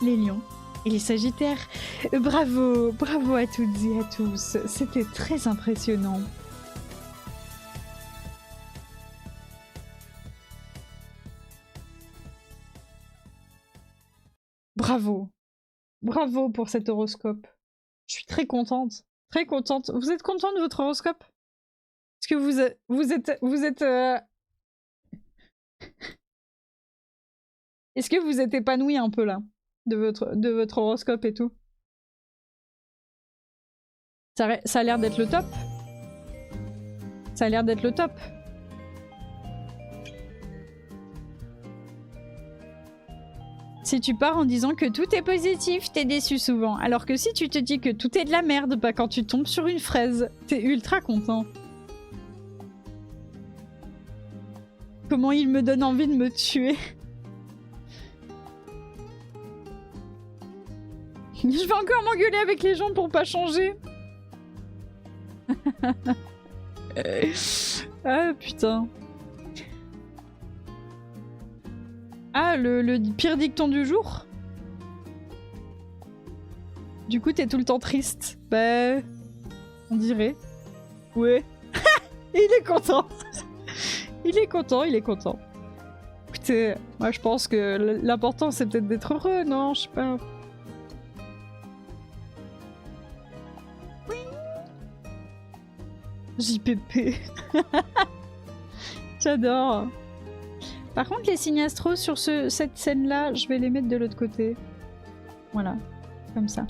les lions et les sagittaires. Bravo, bravo à toutes et à tous. C'était très impressionnant. Bravo. Bravo pour cet horoscope. Je suis très contente. Très contente. Vous êtes content de votre horoscope? Est-ce que vous êtes Est-ce que vous êtes épanoui un peu là de votre horoscope et tout? Ça a l'air d'être le top. Ça a l'air d'être le top. Si tu pars en disant que tout est positif, t'es déçu souvent. Alors que si tu te dis que tout est de la merde, bah quand tu tombes sur une fraise, t'es ultra content. Comment il me donne envie de me tuer. Je vais encore m'engueuler avec les gens pour pas changer. Ah putain. Ah, le pire dicton du jour? Du coup, t'es tout le temps triste. Bah... on dirait. Ouais. Il est content. Il est content, il est content. Écoutez, moi je pense que l'important c'est peut-être d'être heureux, non? Je sais pas. Oui. JPP. J'adore. Par contre, les signes astro sur cette scène-là, je vais les mettre de l'autre côté. Voilà, comme ça.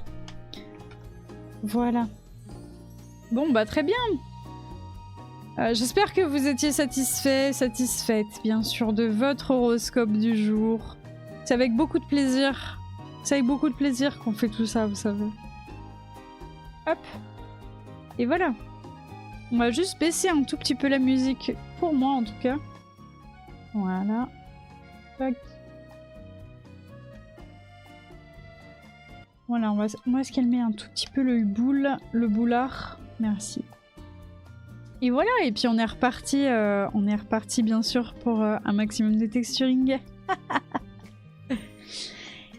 Voilà. Bon, bah très bien. J'espère que vous étiez satisfaite, bien sûr, de votre horoscope du jour. C'est avec beaucoup de plaisir. C'est avec beaucoup de plaisir qu'on fait tout ça, vous savez. Hop. Et voilà. On va juste baisser un tout petit peu la musique, pour moi en tout cas. Voilà. Tac. Voilà, on va se calmer un tout petit peu le boulard. Merci. Et voilà, et puis on est reparti bien sûr pour un maximum de texturing.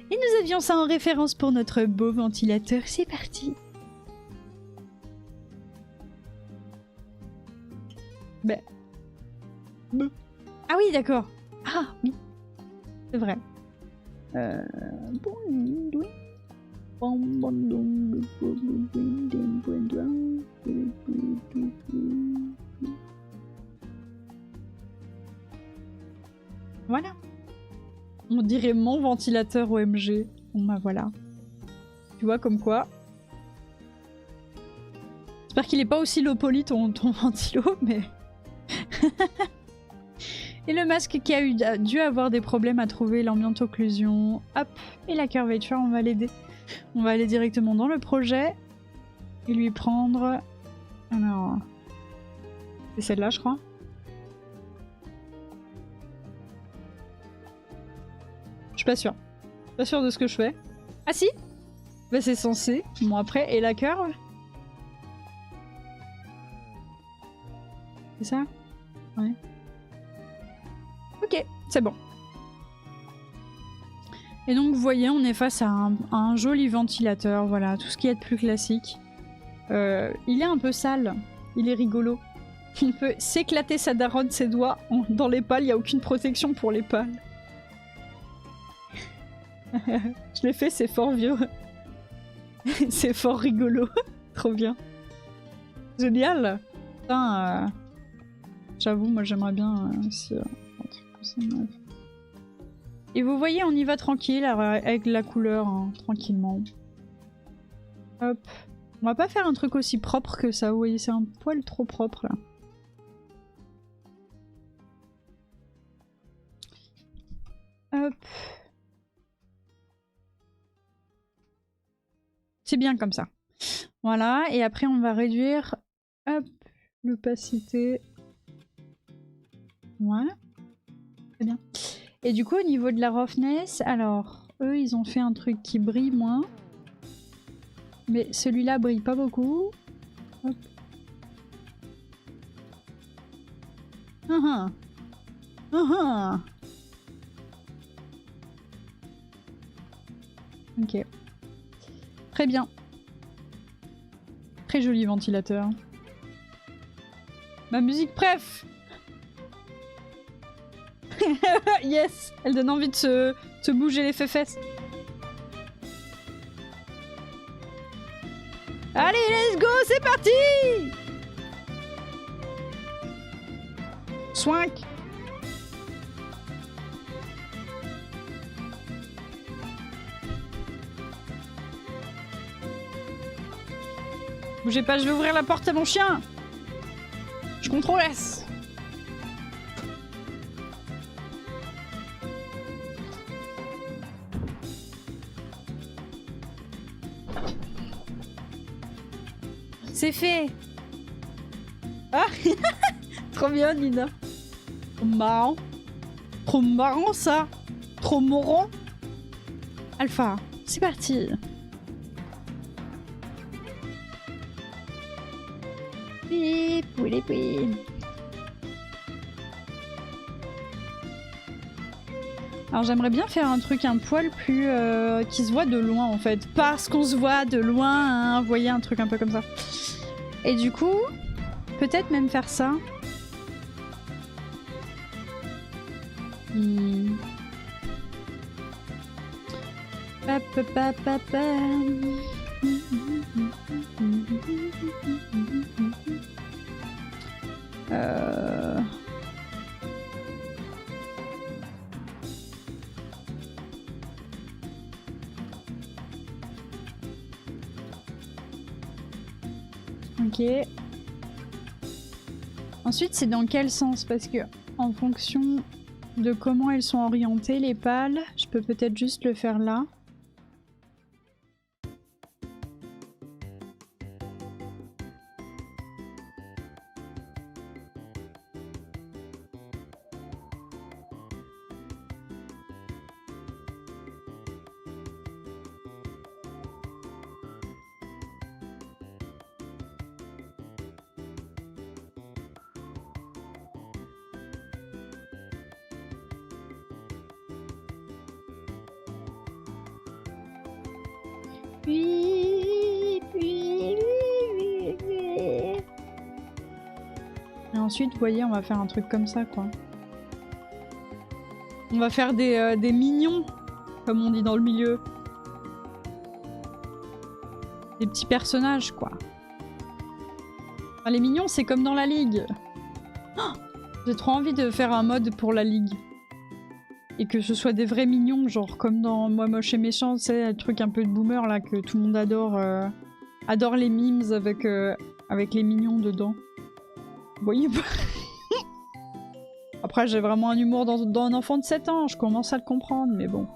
Et nous avions ça en référence pour notre beau ventilateur, c'est parti. Ben. Ah oui, d'accord. Ah oui, c'est vrai. Voilà. On dirait mon ventilateur OMG. Bon bah voilà. Tu vois comme quoi. J'espère qu'il est pas aussi low poly ton ventilo, mais... Et le masque qui a dû avoir des problèmes à trouver l'ambiance occlusion. Hop. Et la curvature, on va l'aider. On va aller directement dans le projet. Et lui prendre... Alors... C'est celle-là, je crois. Je suis pas sûre. Pas sûre de ce que je fais. Ah si. Bah c'est censé. Bon après, et la curve? C'est ça? Ouais. Ok, c'est bon. Et donc vous voyez, on est face à un joli ventilateur, voilà, tout ce qu'il y a de plus classique. Il est un peu sale, il est rigolo. On peut s'éclater sa daronne, ses doigts dans les pales, il n'y a aucune protection pour les pales. Je l'ai fait, c'est fort vieux. C'est fort rigolo. Trop bien. Génial. Putain, j'avoue, moi j'aimerais bien aussi... Et vous voyez, on y va tranquille avec la couleur, hein, tranquillement. Hop. On va pas faire un truc aussi propre que ça, vous voyez, c'est un poil trop propre là. Hop. C'est bien comme ça. Voilà, et après on va réduire, hop, l'opacité. Ouais. Très bien. Et du coup, au niveau de la roughness, alors, eux, ils ont fait un truc qui brille moins. Mais celui-là brille pas beaucoup. Hop. Ok. Très bien. Très joli ventilateur. Ma musique préf. Yes. Elle donne envie de se bouger les fesses. Allez, let's go, c'est parti. Swink. Bougez pas, je vais ouvrir la porte à mon chien. Je contrôle S. C'est fait. Ah. Trop bien, Nina. Trop marrant. Trop marrant, ça. Trop marrant. Alpha, c'est parti. Pip, oui, oui. Alors j'aimerais bien faire un truc un poil plus qui se voit de loin en fait, parce qu'on se voit de loin, hein, vous voyez, un truc un peu comme ça. Et du coup, peut-être même faire ça. Ok. Ensuite, c'est dans quel sens? Parce que en fonction de comment elles sont orientées, les pales, je peux peut-être juste le faire là. Et ensuite, vous voyez, on va faire un truc comme ça, quoi. On va faire des mignons, comme on dit dans le milieu. Des petits personnages, quoi. Enfin, les mignons, c'est comme dans la Ligue. Oh, j'ai trop envie de faire un mode pour la Ligue. Et que ce soit des vrais mignons, genre comme dans Moi Moche et Méchant, c'est le truc un peu de boomer là que tout le monde adore. Adore les memes avec les mignons dedans. Vous voyez pas? Après, j'ai vraiment un humour dans un enfant de 7 ans, je commence à le comprendre, mais bon.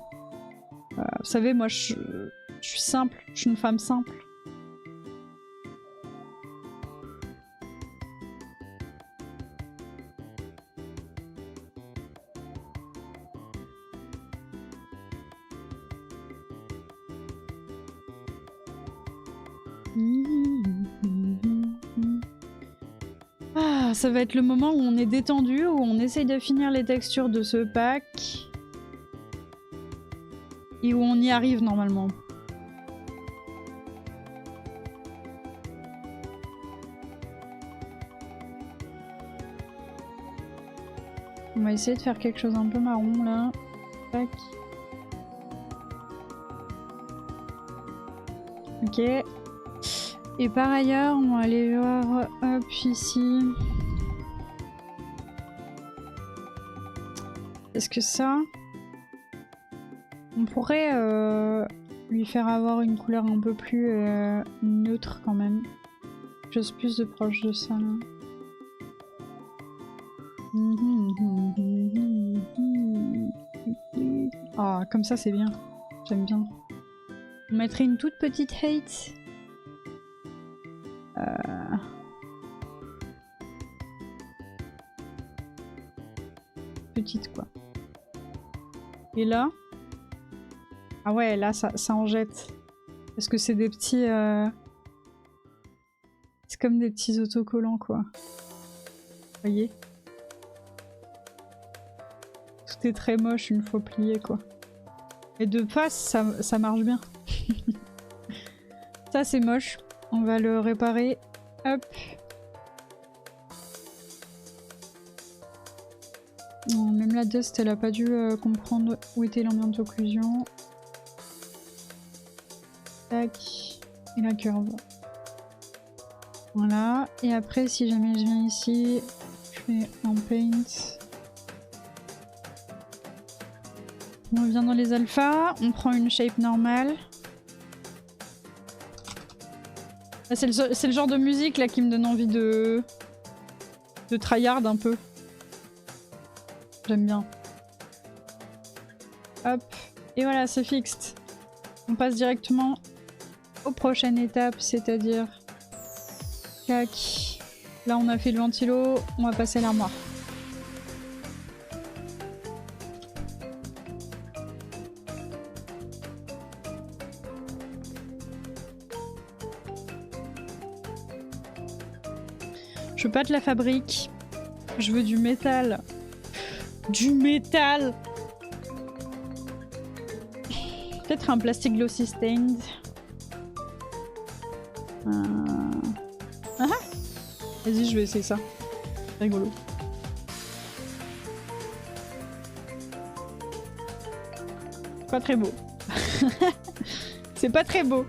Vous savez, moi je suis simple, je suis une femme simple. Ah, ça va être le moment où on est détendu, où on essaye de finir les textures de ce pack. Et où on y arrive normalement. On va essayer de faire quelque chose un peu marron là. Tac. Ok. Et par ailleurs, on va aller voir, hop, ici. Est-ce que ça... On pourrait lui faire avoir une couleur un peu plus neutre quand même. Chose plus de proche de ça là. Ah, comme ça c'est bien. J'aime bien. On mettrait une toute petite hate. Petite quoi. Et là... Ah ouais, là ça en jette. Parce que c'est des petits... C'est comme des petits autocollants quoi. Vous voyez? Tout est très moche une fois plié quoi. Et de face, ça marche bien. Ça c'est moche. On va le réparer. Hop. Non, même la Dust, elle a pas dû comprendre où était l'ambiance d'occlusion. Tac. Et la curve. Voilà. Et après, si jamais je viens ici, je fais un paint. On revient dans les alphas. On prend une shape normale. C'est le genre de musique là qui me donne envie de tryhard un peu. J'aime bien. Hop. Et voilà, c'est fixed. On passe directement aux prochaines étapes, c'est-à-dire... Clac. Là, on a fait le ventilo. On va passer à l'armoire. Je veux pas de la fabrique. Je veux du métal. Du métal! Peut-être un plastique glossy stained. Ah! Vas-y, je vais essayer ça. Rigolo. Pas très beau. C'est pas très beau.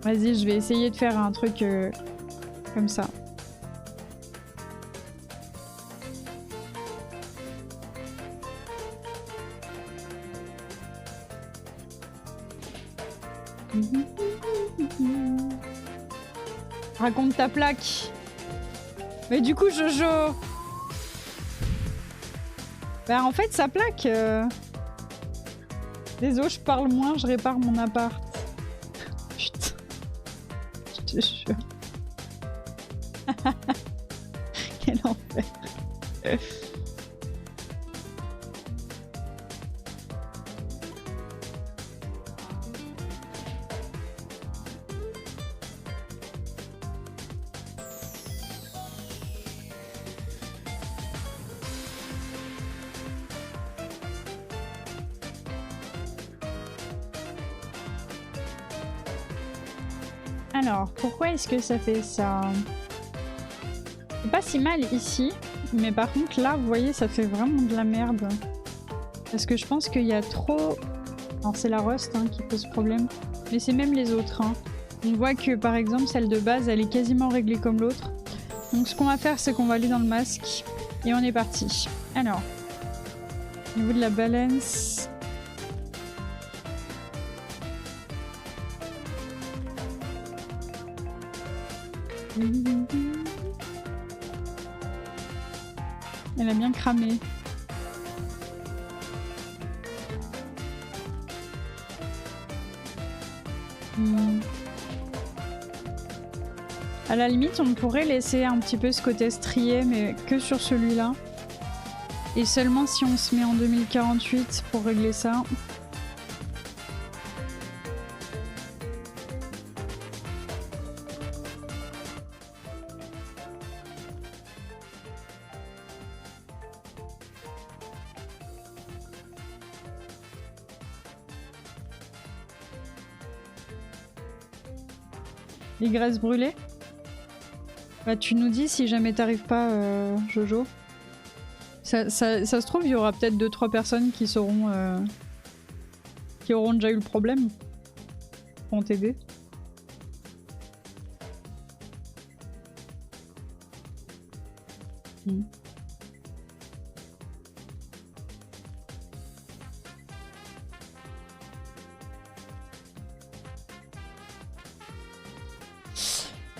Vas-y, je vais essayer de faire un truc comme ça. Raconte ta plaque. Mais du coup, Jojo... Bah en fait, sa plaque... Désolé, je parle moins, je répare mon appart. Putain. Je te jure. Quel enfer. Alors, pourquoi est-ce que ça fait ça? C'est pas si mal ici, mais par contre là, vous voyez, ça fait vraiment de la merde. Parce que je pense qu'il y a trop... Alors c'est la Rust hein, qui pose problème, mais c'est même les autres. Hein. On voit que par exemple, celle de base, elle est quasiment réglée comme l'autre. Donc ce qu'on va faire, c'est qu'on va aller dans le masque, et on est parti. Alors, au niveau de la balance... Elle a bien cramé. À la limite, on pourrait laisser un petit peu ce côté strié, mais que sur celui-là. Et seulement si on se met en 2048 pour régler ça. Les graisses brûlées? Bah tu nous dis si jamais t'arrives pas, Jojo. Ça se trouve, il y aura peut-être 2-3 personnes qui sauront... qui auront déjà eu le problème. Pour t'aider.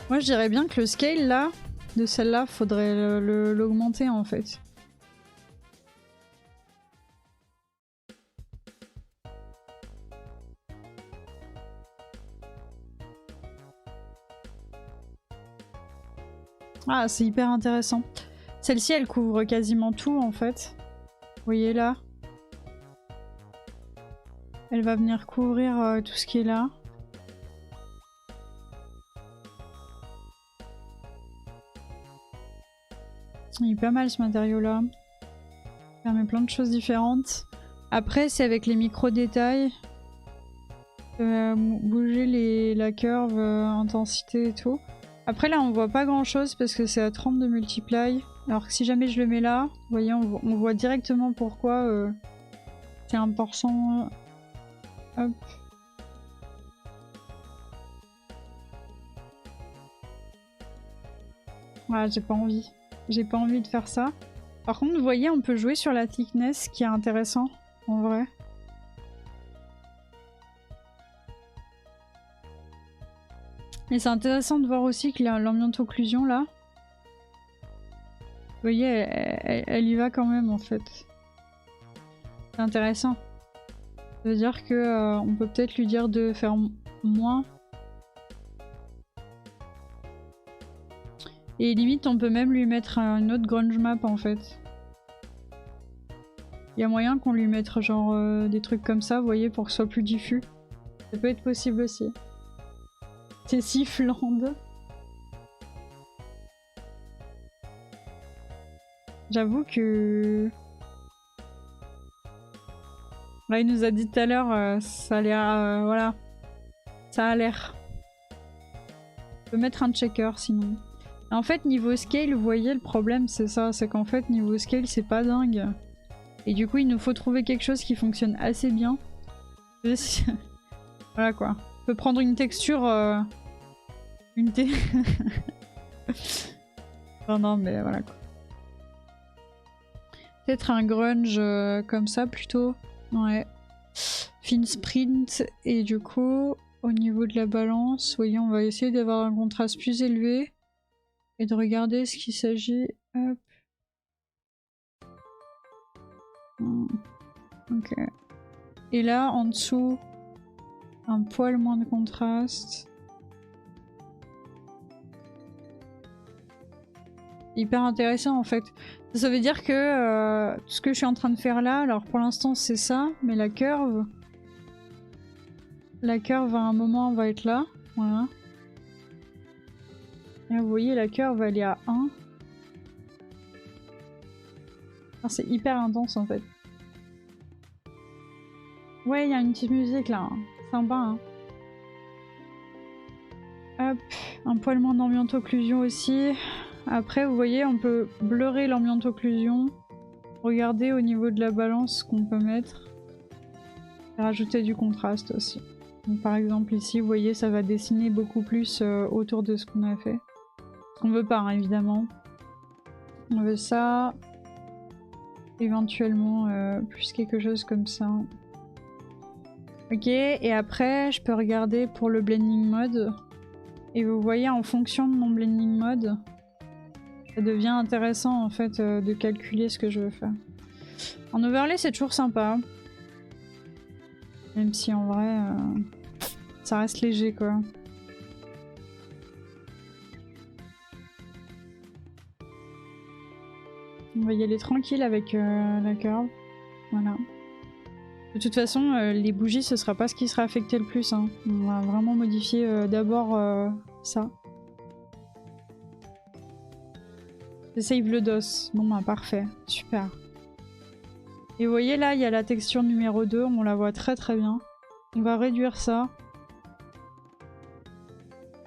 Moi je dirais bien que le scale là, de celle-là, faudrait l'augmenter en fait. Ah, c'est hyper intéressant. Celle-ci, elle couvre quasiment tout en fait. Vous voyez là? Elle va venir couvrir tout ce qui est là. Il est pas mal ce matériau là. Il permet plein de choses différentes. Après, c'est avec les micro-détails. Bouger la curve, intensité et tout. Après là, on voit pas grand-chose parce que c'est à 30 de multiply. Alors que si jamais je le mets là, vous voyez, on voit directement pourquoi c'est important. Hop. Voilà, j'ai pas envie. J'ai pas envie de faire ça. Par contre, vous voyez, on peut jouer sur la thickness, qui est intéressant, en vrai. Et c'est intéressant de voir aussi que l'ambiance occlusion, là, vous voyez, elle y va quand même, en fait. C'est intéressant. Ça veut dire que on peut peut-être lui dire de faire moins. Et limite, on peut même lui mettre une autre grunge map en fait. Il y a moyen qu'on lui mette genre des trucs comme ça, vous voyez, pour que ce soit plus diffus. Ça peut être possible aussi. C'est sifflant. J'avoue que... Là, il nous a dit tout à l'heure, ça a l'air... voilà. Ça a l'air. On peut mettre un checker sinon. En fait, niveau scale, vous voyez, le problème c'est ça, c'est qu'en fait, niveau scale, c'est pas dingue. Et du coup, il nous faut trouver quelque chose qui fonctionne assez bien. Voilà quoi. On peut prendre une texture... non, mais voilà quoi. Peut-être un grunge comme ça plutôt. Ouais. Fin sprint. Et du coup, au niveau de la balance, vous voyez, on va essayer d'avoir un contraste plus élevé. Et de regarder ce qu'il s'agit. Hop. Ok. Et là, en dessous, un poil moins de contraste. Hyper intéressant en fait. Ça veut dire que tout ce que je suis en train de faire là, alors pour l'instant c'est ça, mais la curve à un moment va être là. Voilà. Et vous voyez, la curve elle est à 1. C'est hyper intense en fait. Ouais, il y a une petite musique là. Sympa, hein. Hop, un poil moins d'ambiance occlusion aussi. Après, vous voyez, on peut blurrer l'ambiance occlusion. Regardez au niveau de la balance ce qu'on peut mettre. Et rajouter du contraste aussi. Donc, par exemple ici, vous voyez, ça va dessiner beaucoup plus autour de ce qu'on a fait. Ce qu'on veut pas, hein, évidemment. On veut ça. Éventuellement, plus quelque chose comme ça. Ok, et après, je peux regarder pour le blending mode. Et vous voyez, en fonction de mon blending mode, ça devient intéressant en fait de calculer ce que je veux faire. En overlay, c'est toujours sympa. Même si en vrai, ça reste léger quoi. On va y aller tranquille avec la curve. Voilà. De toute façon, les bougies, ce sera pas ce qui sera affecté le plus. Hein. On va vraiment modifier d'abord ça. Je save le DOS. Bon bah parfait, super. Et vous voyez là, il y a la texture numéro 2, on la voit très très bien. On va réduire ça.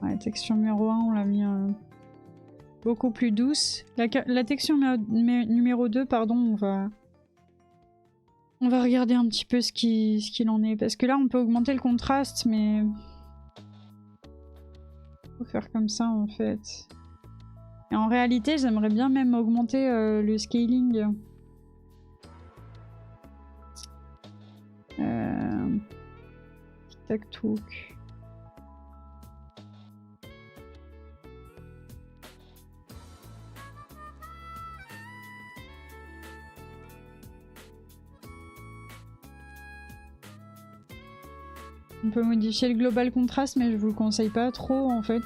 Ouais, texture numéro 1, on l'a mis beaucoup plus douce. La texture numéro 2, pardon, on va regarder un petit peu ce qu'il en est. Parce que là, on peut augmenter le contraste, mais... faut faire comme ça, en fait. Et en réalité, j'aimerais bien même augmenter le scaling. Tac-touc. On peut modifier le global contrast, mais je vous le conseille pas trop en fait.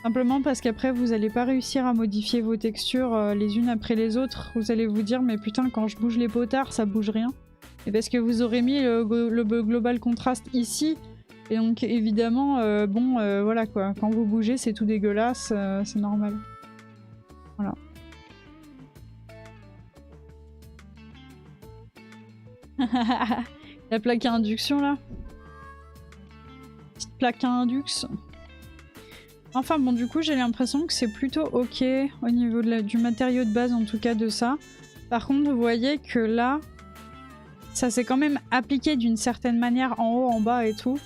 Simplement parce qu'après vous allez pas réussir à modifier vos textures les unes après les autres. Vous allez vous dire mais putain quand je bouge les potards ça bouge rien. Et parce que vous aurez mis le global contrast ici. Et donc évidemment voilà quoi. Quand vous bougez c'est tout dégueulasse, c'est normal. Voilà. La plaque à induction là. Petite plaque à indux. Enfin bon, du coup j'ai l'impression que c'est plutôt ok au niveau de du matériau de base en tout cas de ça. Par contre vous voyez que là, ça s'est quand même appliqué d'une certaine manière en haut, en bas et tout.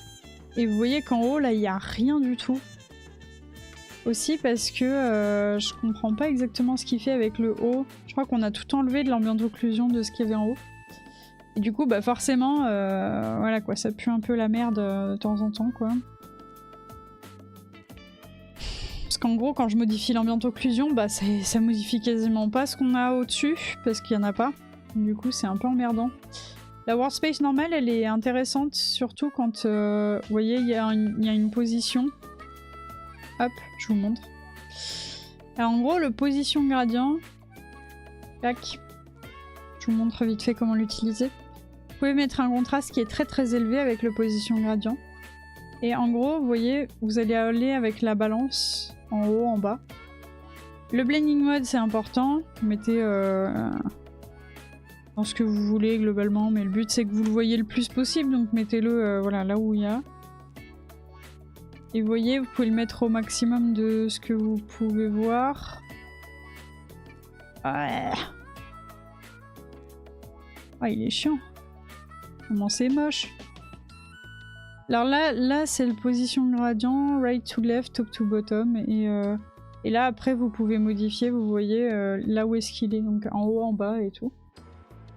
Et vous voyez qu'en haut là il n'y a rien du tout. Aussi parce que je comprends pas exactement ce qu'il fait avec le haut. Je crois qu'on a tout enlevé de l'ambiance d'occlusion de ce qu'il y avait en haut. Et du coup bah forcément voilà quoi, ça pue un peu la merde de temps en temps quoi. Parce qu'en gros, quand je modifie l'ambiance occlusion, bah ça modifie quasiment pas ce qu'on a au-dessus, parce qu'il y en a pas. Du coup, c'est un peu emmerdant. La workspace normale, elle est intéressante, surtout quand, vous voyez, il y a une position. Hop, je vous montre. Alors, en gros, le position gradient... Tac. Je vous montre vite fait comment l'utiliser. Vous pouvez mettre un contraste qui est très très élevé avec le position gradient. Et en gros, vous voyez, vous allez aller avec la balance en haut, en bas. Le blending mode, c'est important. Vous mettez dans ce que vous voulez globalement, mais le but c'est que vous le voyez le plus possible, donc mettez-le voilà, là où il y a. Et vous voyez, vous pouvez le mettre au maximum de ce que vous pouvez voir. Ouais. Ah, il est chiant. Comment c'est moche. Alors là c'est le position gradient, right to left, top to bottom, et là après vous pouvez modifier, vous voyez là où est-ce qu'il est, donc en haut, en bas et tout.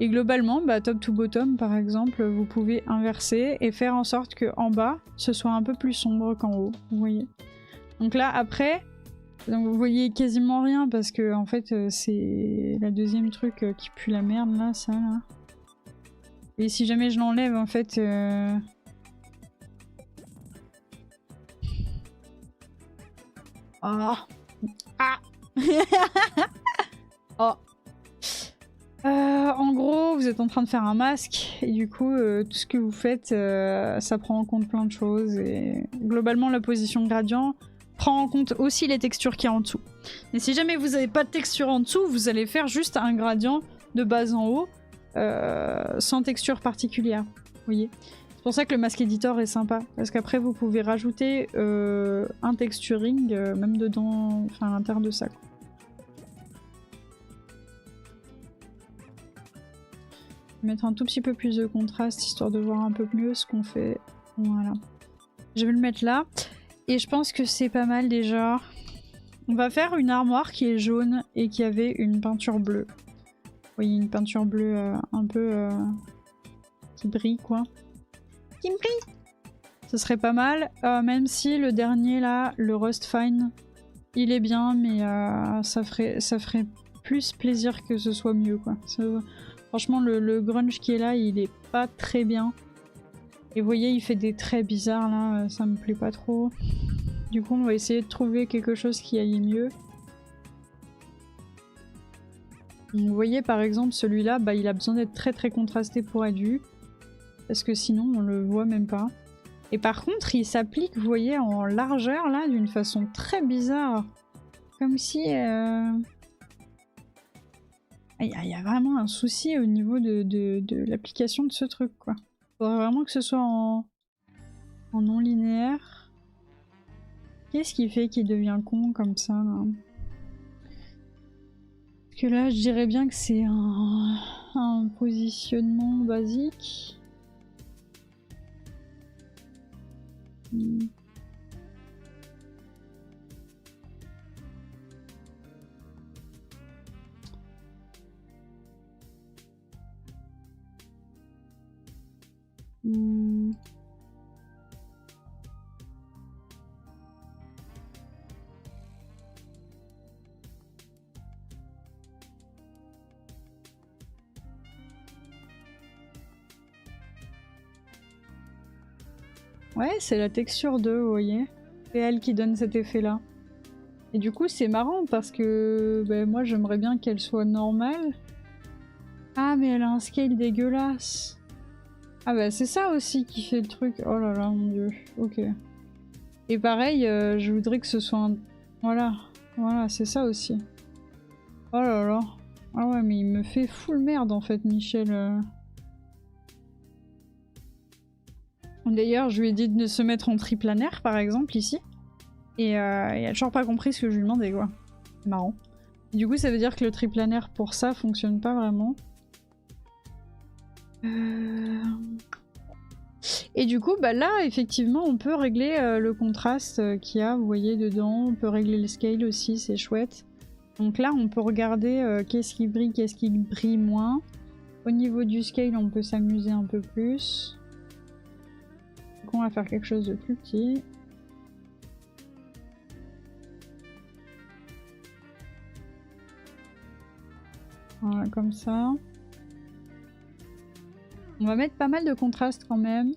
Et globalement, bah, top to bottom par exemple, vous pouvez inverser et faire en sorte que en bas ce soit un peu plus sombre qu'en haut, vous voyez. Donc là après, donc vous voyez quasiment rien parce que en fait c'est la deuxième truc qui pue la merde là, ça là. Et si jamais je l'enlève en fait... Oh. Ah. Oh. En gros, vous êtes en train de faire un masque et du coup, tout ce que vous faites, ça prend en compte plein de choses. Et globalement, la position gradient prend en compte aussi les textures qu'il y a en dessous. Mais si jamais vous n'avez pas de texture en dessous, vous allez faire juste un gradient de bas en haut, sans texture particulière. Vous voyez ? C'est pour ça que le masque editor est sympa, parce qu'après vous pouvez rajouter un texturing même dedans, enfin à l'intérieur de ça. Quoi. Mettre un tout petit peu plus de contraste histoire de voir un peu mieux ce qu'on fait. Voilà. Je vais le mettre là, et je pense que c'est pas mal déjà. On va faire une armoire qui est jaune et qui avait une peinture bleue. Vous voyez, une peinture bleue un peu qui brille quoi. Ce serait pas mal, même si le dernier là, le Rust Fine, il est bien, mais ça ferait plus plaisir que ce soit mieux quoi. Franchement, le grunge qui est là, il est pas très bien. Et vous voyez, il fait des traits bizarres là, ça me plaît pas trop. Du coup, on va essayer de trouver quelque chose qui aille mieux. Vous voyez par exemple celui-là, bah, il a besoin d'être très très contrasté pour être vu. Parce que sinon on le voit même pas. Et par contre il s'applique, vous voyez, en largeur là d'une façon très bizarre. Comme si... Il y a vraiment un souci au niveau de l'application de ce truc quoi. Faudrait vraiment que ce soit en non linéaire. Qu'est-ce qui fait qu'il devient con comme ça là? Parce que là je dirais bien que c'est un positionnement basique. Ouais, c'est la texture 2, vous voyez. C'est elle qui donne cet effet-là. Et du coup, c'est marrant parce que ben, moi, j'aimerais bien qu'elle soit normale. Ah, mais elle a un scale dégueulasse. Ah bah c'est ça aussi qui fait le truc. Oh là là, mon dieu. Ok. Et pareil, je voudrais que ce soit un... Voilà. Voilà, c'est ça aussi. Oh là là. Ah ouais, mais il me fait full merde en fait, Michel. D'ailleurs, je lui ai dit de se mettre en triplanaire, par exemple, ici. Et il a toujours pas compris ce que je lui demandais, quoi. C'est marrant. Du coup, ça veut dire que le triplanaire, pour ça, fonctionne pas vraiment. Et du coup, bah là, effectivement, on peut régler le contraste qu'il y a, vous voyez, dedans. On peut régler le scale aussi, c'est chouette. Donc là, on peut regarder qu'est-ce qui brille moins. Au niveau du scale, on peut s'amuser un peu plus. Donc on va faire quelque chose de plus petit. Voilà, comme ça. On va mettre pas mal de contraste quand même.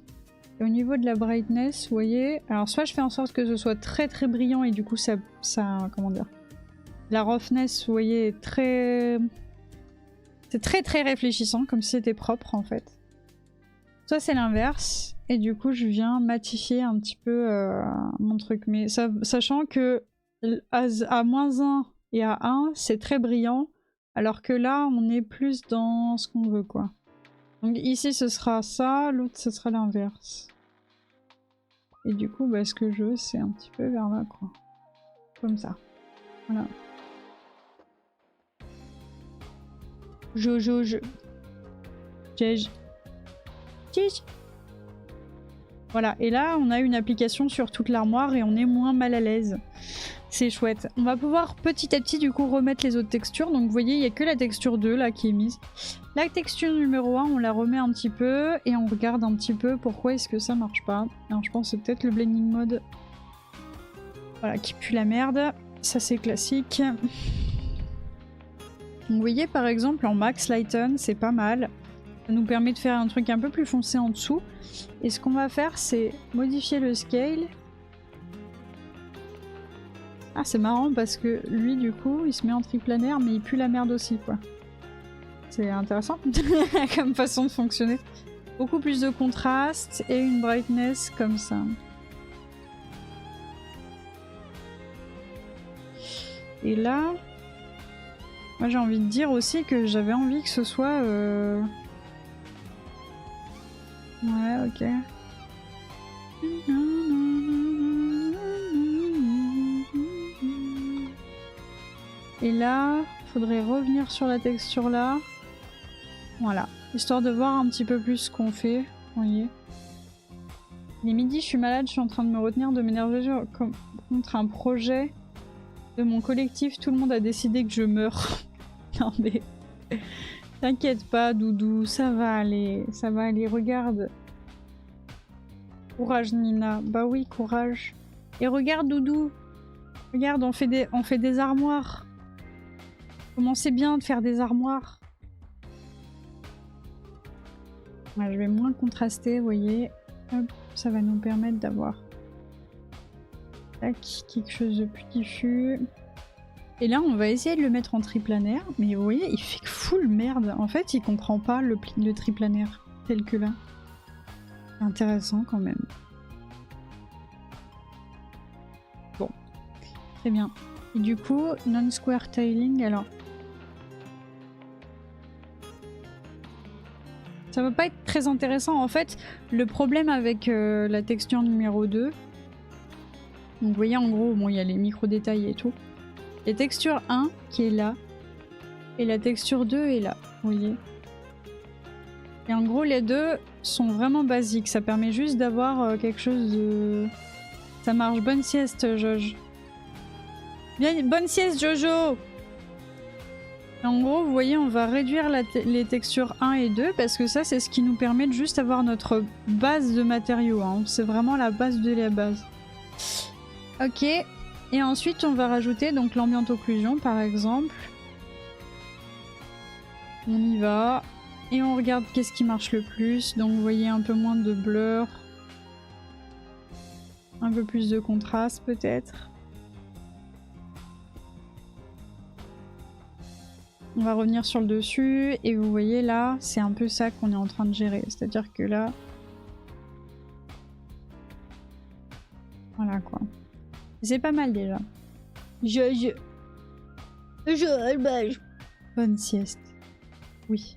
Et au niveau de la brightness, vous voyez, alors soit je fais en sorte que ce soit très très brillant et du coup ça comment dire, la roughness, vous voyez, est très... C'est très très réfléchissant, comme si c'était propre en fait. Soit c'est l'inverse, et du coup je viens matifier un petit peu mon truc. Mais sachant que à -1 et à 1, c'est très brillant, alors que là on est plus dans ce qu'on veut, quoi. Donc ici ce sera ça, l'autre ce sera l'inverse. Et du coup bah, ce que je veux c'est un petit peu vers là, quoi. Comme ça. Voilà. Je. Voilà, et là on a une application sur toute l'armoire et on est moins mal à l'aise. C'est chouette. On va pouvoir petit à petit du coup remettre les autres textures. Donc vous voyez, il n'y a que la texture 2 là qui est mise. La texture numéro 1, on la remet un petit peu et on regarde un petit peu pourquoi est-ce que ça marche pas. Alors je pense que c'est peut-être le blending mode, voilà, qui pue la merde. Ça c'est classique. Vous voyez par exemple en max lighten, c'est pas mal. Ça nous permet de faire un truc un peu plus foncé en dessous. Et ce qu'on va faire, c'est modifier le scale. Ah, c'est marrant parce que lui, du coup, il se met en triplanaire, mais il pue la merde aussi, quoi. C'est intéressant comme façon de fonctionner. Beaucoup plus de contraste et une brightness comme ça. Et là, moi j'ai envie de dire aussi que j'avais envie que ce soit... Ouais, ok. Et là, faudrait revenir sur la texture là. Voilà, histoire de voir un petit peu plus ce qu'on fait. Vous voyez. Il est midi, je suis malade, je suis en train de me retenir de m'énerver contre un projet de mon collectif. Tout le monde a décidé que je meurs. Non mais... T'inquiète pas, Doudou, ça va aller, regarde. Courage, Nina. Bah oui, courage. Et regarde, Doudou. Regarde, on fait des armoires. Comment c'est bien de faire des armoires. Ouais, je vais moins contraster, vous voyez. Hop, ça va nous permettre d'avoir quelque chose de plus diffus. Et là, on va essayer de le mettre en triplanaire. Mais vous voyez, il fait full merde. En fait, il comprend pas le triplanaire tel que là. C'est intéressant quand même. Bon. Très bien. Et du coup, non-square tiling, alors... Ça va pas être très intéressant. En fait, le problème avec la texture numéro 2... Donc vous voyez, en gros, bon, il y a les micro-détails et tout. La texture 1 qui est là, et la texture 2 est là, vous voyez. Et en gros, les deux sont vraiment basiques, ça permet juste d'avoir quelque chose de... Ça marche, bonne sieste, Jojo. Bien, bonne sieste, Jojo. Et en gros, vous voyez, on va réduire les textures 1 et 2, parce que ça, c'est ce qui nous permet de juste avoir notre base de matériaux, hein. C'est vraiment la base de la base. Ok. Et ensuite, on va rajouter donc l'ambient occlusion, par exemple. On y va. Et on regarde qu'est-ce qui marche le plus. Donc, vous voyez un peu moins de blur. Un peu plus de contraste, peut-être. On va revenir sur le dessus. Et vous voyez là, c'est un peu ça qu'on est en train de gérer. C'est-à-dire que là... Voilà, quoi. C'est pas mal déjà. Bonne sieste. Oui.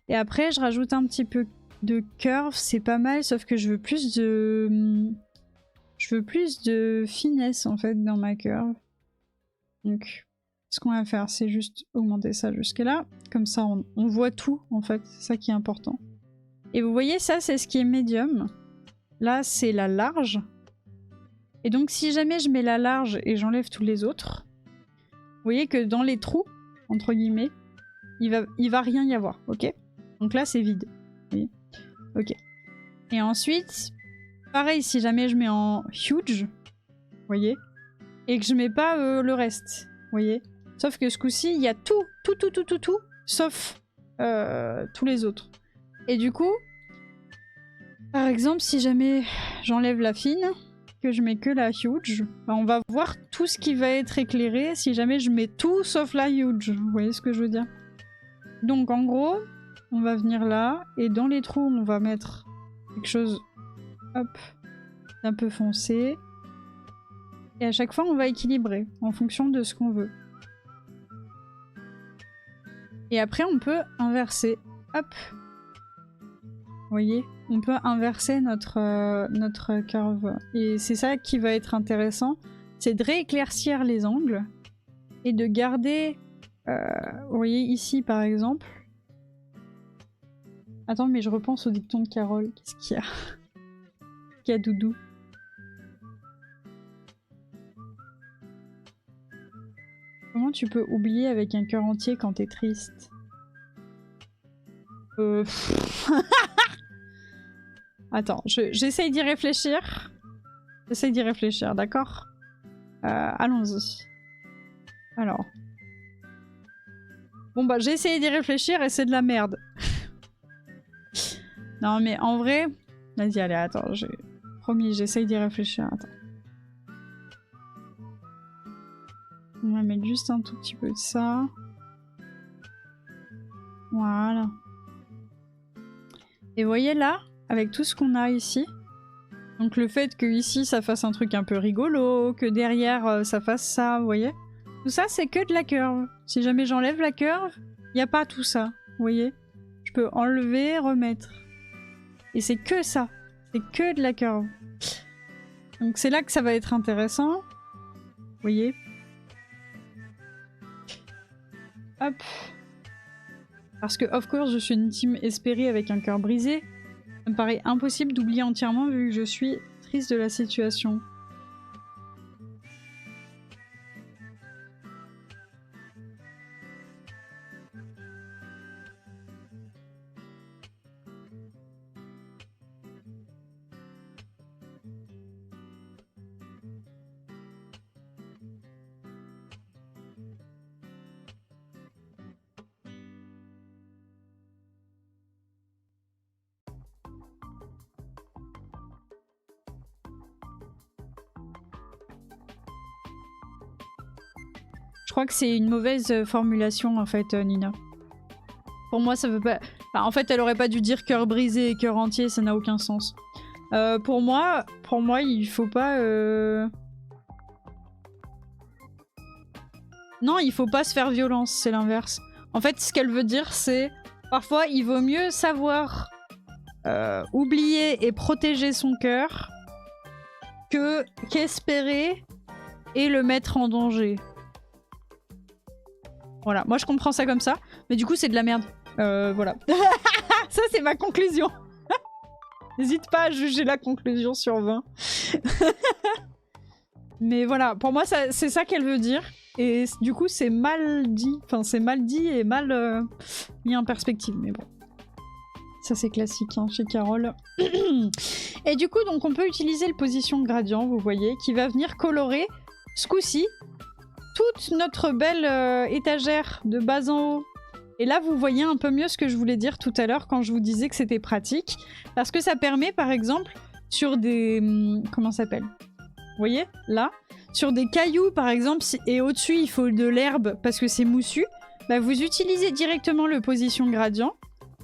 Et après, je rajoute un petit peu de curve, c'est pas mal, sauf que je veux plus de... Je veux plus de finesse en fait dans ma curve. Donc ce qu'on va faire, c'est juste augmenter ça jusque là. Comme ça on voit tout en fait, c'est ça qui est important. Et vous voyez, ça c'est ce qui est médium. Là c'est la large. Et donc si jamais je mets la large et j'enlève tous les autres, vous voyez que dans les trous, entre guillemets, il va rien y avoir, ok? Donc là c'est vide. Vous voyez? Ok. Et ensuite... Pareil, si jamais je mets en huge, vous voyez, et que je mets pas le reste, vous voyez. Sauf que ce coup-ci, il y a tout, sauf tous les autres. Et du coup, par exemple, si jamais j'enlève la fine, que je mets que la huge, bah on va voir tout ce qui va être éclairé si jamais je mets tout sauf la huge. Vous voyez ce que je veux dire? Donc en gros, on va venir là, et dans les trous, on va mettre quelque chose... Hop, un peu foncé. Et à chaque fois, on va équilibrer en fonction de ce qu'on veut. Et après, on peut inverser. Hop. Vous voyez, on peut inverser notre curve. Et c'est ça qui va être intéressant. C'est de rééclaircir les angles. Et de garder... vous voyez, ici, par exemple. Attends, mais je repense au dicton de Carole. Qu'est-ce qu'il y a? Doudou. Comment tu peux oublier avec un cœur entier quand t'es triste? Attends, j'essaye d'y réfléchir. J'essaye d'y réfléchir, d'accord? Allons-y. Alors. Bon bah j'ai essayé d'y réfléchir et c'est de la merde. Non mais en vrai... Vas-y, allez, attends, promis, j'essaye d'y réfléchir, attends. On va mettre juste un tout petit peu de ça. Voilà. Et vous voyez là, avec tout ce qu'on a ici, donc le fait que ici ça fasse un truc un peu rigolo, que derrière ça fasse ça, vous voyez? Tout ça c'est que de la curve. Si jamais j'enlève la curve, il n'y a pas tout ça, vous voyez? Je peux enlever, remettre. Et c'est que ça. C'est que de la curve. Donc c'est là que ça va être intéressant. Vous voyez? Hop. Parce que, of course, je suis une team espérée avec un cœur brisé. Ça me paraît impossible d'oublier entièrement vu que je suis triste de la situation. Je crois que c'est une mauvaise formulation en fait, Nina. Pour moi, ça veut pas... Enfin, en fait, elle aurait pas dû dire cœur brisé et cœur entier, ça n'a aucun sens. Pour moi, il faut pas... Non, il faut pas se faire violence, c'est l'inverse. En fait, ce qu'elle veut dire, c'est... Parfois, il vaut mieux savoir oublier et protéger son cœur qu'espérer et le mettre en danger. Voilà, moi je comprends ça comme ça, mais du coup c'est de la merde. Voilà. Ça c'est ma conclusion. N'hésite pas à juger la conclusion sur 20. Mais voilà, pour moi c'est ça qu'elle veut dire. Et du coup c'est mal dit. Enfin c'est mal dit et mal mis en perspective, mais bon. Ça c'est classique hein, chez Carole. Et du coup donc on peut utiliser le position gradient, vous voyez, qui va venir colorer ce coup-ci toute notre belle étagère de bas en haut. Et là, vous voyez un peu mieux ce que je voulais dire tout à l'heure quand je vous disais que c'était pratique. Parce que ça permet, par exemple, sur des... comment ça s'appelle? Vous voyez? Là. Sur des cailloux, par exemple, et au-dessus, il faut de l'herbe parce que c'est moussu. Bah, vous utilisez directement le position gradient.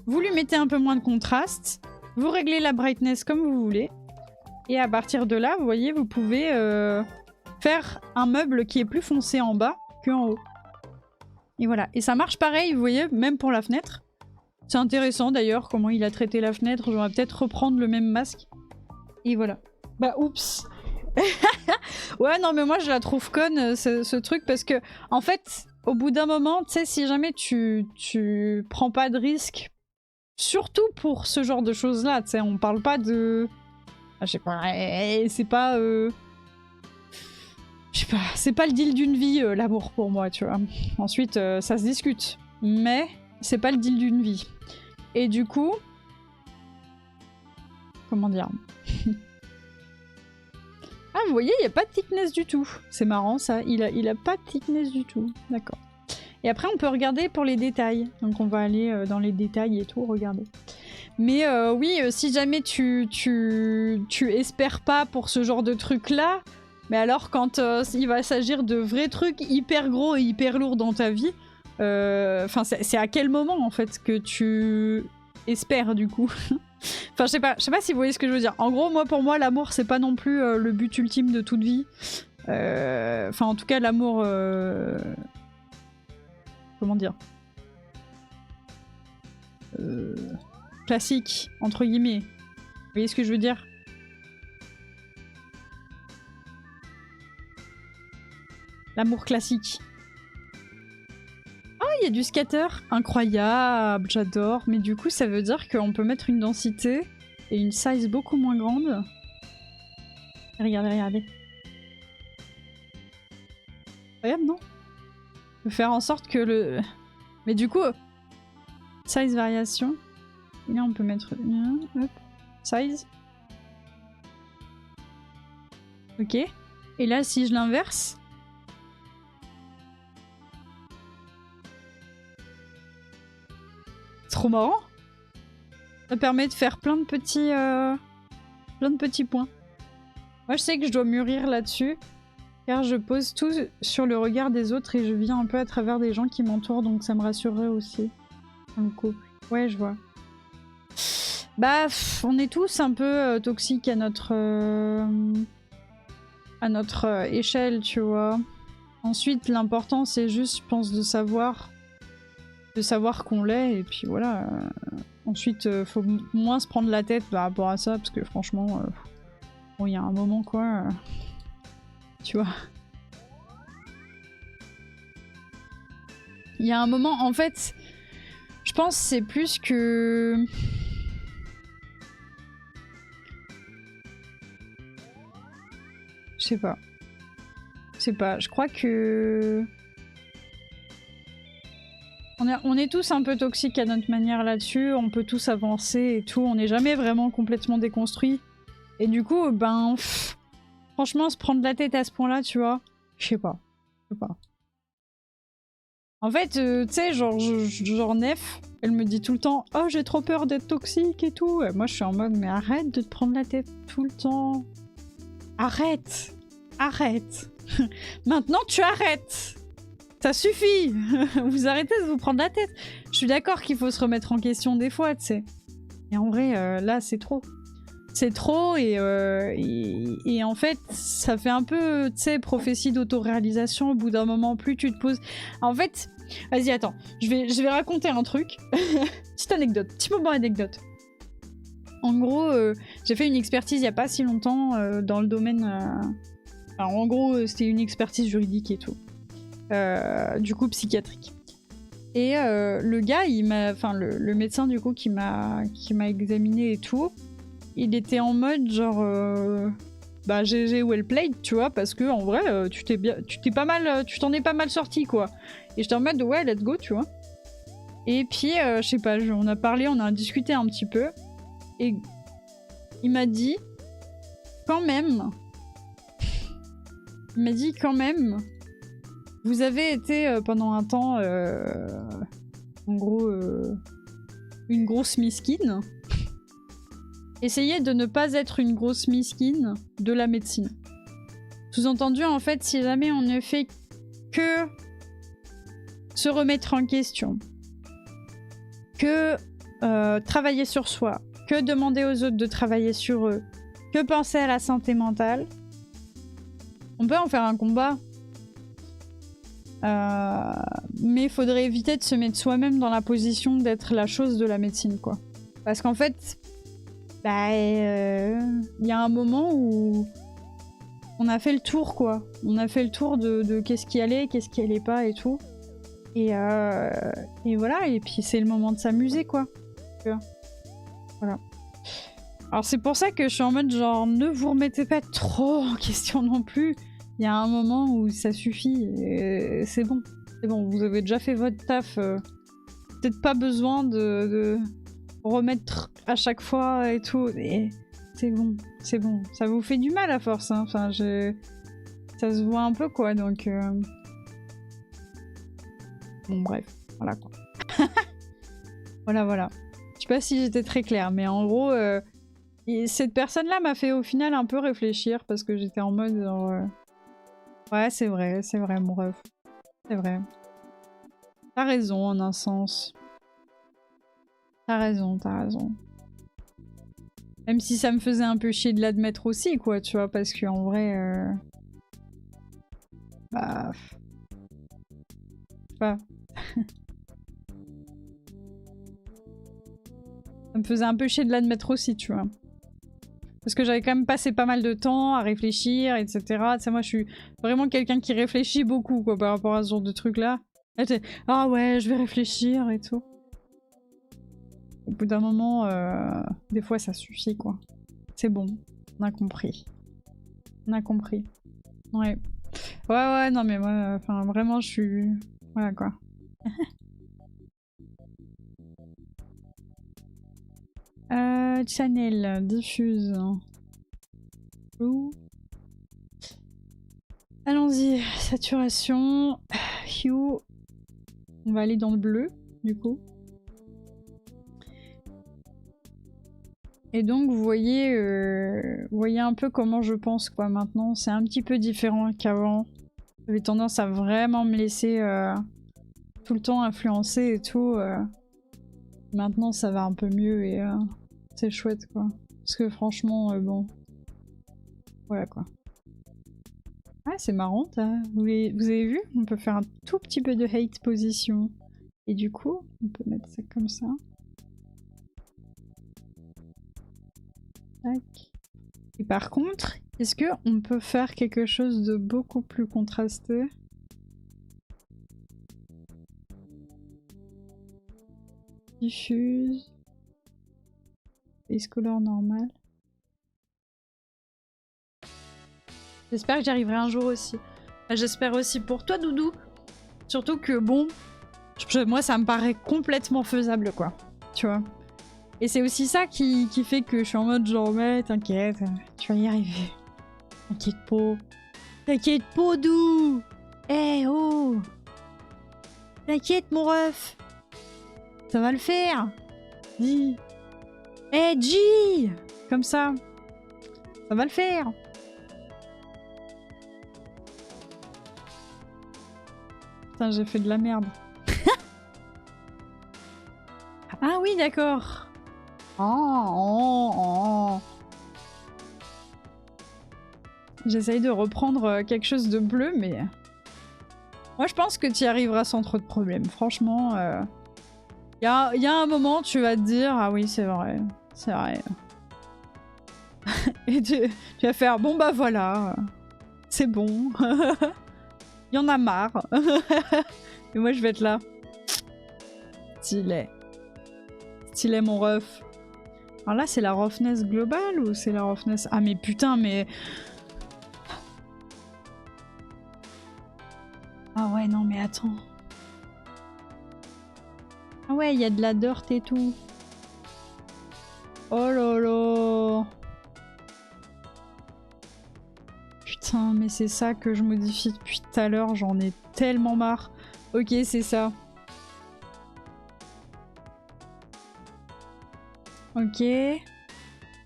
Vous lui mettez un peu moins de contraste. Vous réglez la brightness comme vous voulez. Et à partir de là, vous voyez, vous pouvez... faire un meuble qui est plus foncé en bas qu'en haut. Et voilà. Et ça marche pareil, vous voyez, même pour la fenêtre. C'est intéressant d'ailleurs comment il a traité la fenêtre. J'aurais peut-être reprendre le même masque. Et voilà. Bah oups. Ouais non mais moi je la trouve conne ce truc parce que en fait au bout d'un moment tu sais si jamais tu prends pas de risque, surtout pour ce genre de choses là, tu sais on parle pas de... Je sais pas, c'est pas... Je sais pas, c'est pas le deal d'une vie l'amour pour moi tu vois. Ensuite ça se discute mais c'est pas le deal d'une vie. Et du coup... Comment dire? Ah, vous voyez, il n'y a pas de thickness du tout. C'est marrant, ça. Il a pas de thickness du tout. D'accord. Et après, on peut regarder pour les détails. Donc, on va aller dans les détails et tout, regarder. Mais oui, si jamais tu espères pas pour ce genre de truc-là, mais alors quand il va s'agir de vrais trucs hyper gros et hyper lourds dans ta vie, c'est à quel moment, en fait, que tu espères, du coup? Enfin, je sais pas si vous voyez ce que je veux dire. En gros, pour moi, l'amour, c'est pas non plus le but ultime de toute vie. Enfin, en tout cas, l'amour... Comment dire classique, entre guillemets. Vous voyez ce que je veux dire? L'amour classique. Oh, il y a du scatter. Incroyable, j'adore. Mais du coup, ça veut dire qu'on peut mettre une densité et une size beaucoup moins grande. Regardez, regardez. Incroyable, non? On peut faire en sorte que le... Mais du coup, size variation. Et là, on peut mettre... Hop. Size. Ok. Et là, si je l'inverse... Trop marrant. Ça permet de faire plein de petits points. Moi je sais que je dois mûrir là-dessus car je pose tout sur le regard des autres et je vis un peu à travers des gens qui m'entourent donc ça me rassurerait aussi. Dans le couple. Ouais je vois. Bah on est tous un peu toxiques à notre échelle tu vois. Ensuite l'important c'est juste je pense de savoir qu'on l'est, et puis voilà. Ensuite, faut moins se prendre la tête par rapport à ça, parce que franchement, bon, il y a un moment, quoi. Tu vois. Il y a un moment, en fait, je pense que c'est plus que... Je sais pas. Je crois que... On est tous un peu toxiques à notre manière là-dessus, on peut tous avancer et tout, on n'est jamais vraiment complètement déconstruit. Et du coup, ben... franchement, se prendre la tête à ce point-là, tu vois, je sais pas. En fait, tu sais, genre Nef, elle me dit tout le temps « Oh, j'ai trop peur d'être toxique et tout !» Moi, je suis en mode « Mais arrête de te prendre la tête tout le temps. Arrête. Maintenant, tu arrêtes. Ça suffit. Vous arrêtez de vous prendre la tête. Je suis d'accord qu'il faut se remettre en question des fois, tu sais. Et en vrai, là, c'est trop. C'est trop et en fait, ça fait un peu, tu sais, prophétie d'autoréalisation. Au bout d'un moment, plus tu te poses... En fait, vas-y, attends. Je vais raconter un truc. Petite anecdote. Petit moment anecdote. En gros, j'ai fait une expertise il n'y a pas si longtemps dans le domaine... Alors, en gros, c'était une expertise juridique et tout. Du coup psychiatrique. Et le gars, le médecin du coup qui m'a examiné et tout, il était en mode genre bah GG well played, tu vois, parce que en vrai tu t'en es pas mal sorti quoi. Et j'étais en mode ouais let's go, tu vois. Et puis je sais pas, on a discuté un petit peu et il m'a dit quand même vous avez été pendant un temps, en gros, une grosse miskine. Essayez de ne pas être une grosse miskine de la médecine. Sous-entendu, en fait, si jamais on ne fait que se remettre en question, que travailler sur soi, que demander aux autres de travailler sur eux, que penser à la santé mentale, on peut en faire un combat. Mais faudrait éviter de se mettre soi-même dans la position d'être la chose de la médecine, quoi. Parce qu'en fait, bah, y a un moment où on a fait le tour, quoi. On a fait le tour de qu'est-ce qui allait, qu'est-ce qui allait pas et tout. Et voilà, et puis c'est le moment de s'amuser, quoi. Voilà. Alors c'est pour ça que je suis en mode genre, ne vous remettez pas trop en question non plus. Il y a un moment où ça suffit, c'est bon. C'est bon, vous avez déjà fait votre taf. Peut-être pas besoin de remettre à chaque fois et tout. Et c'est bon, c'est bon. Ça vous fait du mal à force, hein. Enfin, ça se voit un peu, quoi, donc... Bon, bref, voilà, quoi. Voilà. Je sais pas si j'étais très claire, mais en gros, cette personne-là m'a fait au final un peu réfléchir, parce que j'étais en mode genre... Ouais, c'est vrai, mon ref. C'est vrai. T'as raison, en un sens. T'as raison. Même si ça me faisait un peu chier de l'admettre aussi, quoi, tu vois, parce qu'en vrai... Bah... Enfin... Ça me faisait un peu chier de l'admettre aussi, tu vois. Parce que j'avais quand même passé pas mal de temps à réfléchir, etc. Tu sais, moi, je suis vraiment quelqu'un qui réfléchit beaucoup, quoi, par rapport à ce genre de trucs-là. Ah ouais, je vais réfléchir et tout. Au bout d'un moment, des fois, ça suffit, quoi. C'est bon, on a compris. Ouais. Ouais, non, mais moi, enfin, vraiment, je suis... Voilà, quoi. Channel, diffuse. Ouh. Allons-y, saturation, hue. On va aller dans le bleu, du coup. Et donc, vous voyez un peu comment je pense, quoi, maintenant. C'est un petit peu différent qu'avant. J'avais tendance à vraiment me laisser tout le temps influencer et tout. Maintenant, ça va un peu mieux et c'est chouette, quoi. Parce que franchement, bon... Voilà, quoi. Ah, c'est marrant, vous avez vu? On peut faire un tout petit peu de hate position. Et du coup, on peut mettre ça comme ça. Tac. Et par contre, est-ce qu'on peut faire quelque chose de beaucoup plus contrasté? Diffuse. Face color normal. J'espère que j'y arriverai un jour aussi. J'espère aussi pour toi, Doudou. Surtout que, bon, moi, ça me paraît complètement faisable, quoi. Tu vois. Et c'est aussi ça qui fait que je suis en mode genre, ouais, t'inquiète, tu vas y arriver. T'inquiète pas. T'inquiète pas, Dou. Eh oh. T'inquiète, mon ref. Ça va le faire. Dis. Eh, G. Comme ça. Ça va le faire. Putain, j'ai fait de la merde. Ah oui, d'accord. Oh. J'essaye de reprendre quelque chose de bleu, mais... Moi, je pense que tu y arriveras sans trop de problèmes. Franchement, y a un moment, tu vas te dire « Ah oui, c'est vrai. C'est vrai. » Et tu vas faire « Bon bah voilà. C'est bon. Il y en a marre. » Et moi, je vais être là. Stylé. Stylé, mon ref. Alors là, c'est la roughness globale ou c'est la roughness... Ah mais putain, mais... Ah ouais, non mais attends. Ah ouais, il y a de la dirt et tout. Oh là là. Putain, mais c'est ça que je modifie depuis tout à l'heure, j'en ai tellement marre. Ok, c'est ça. Ok.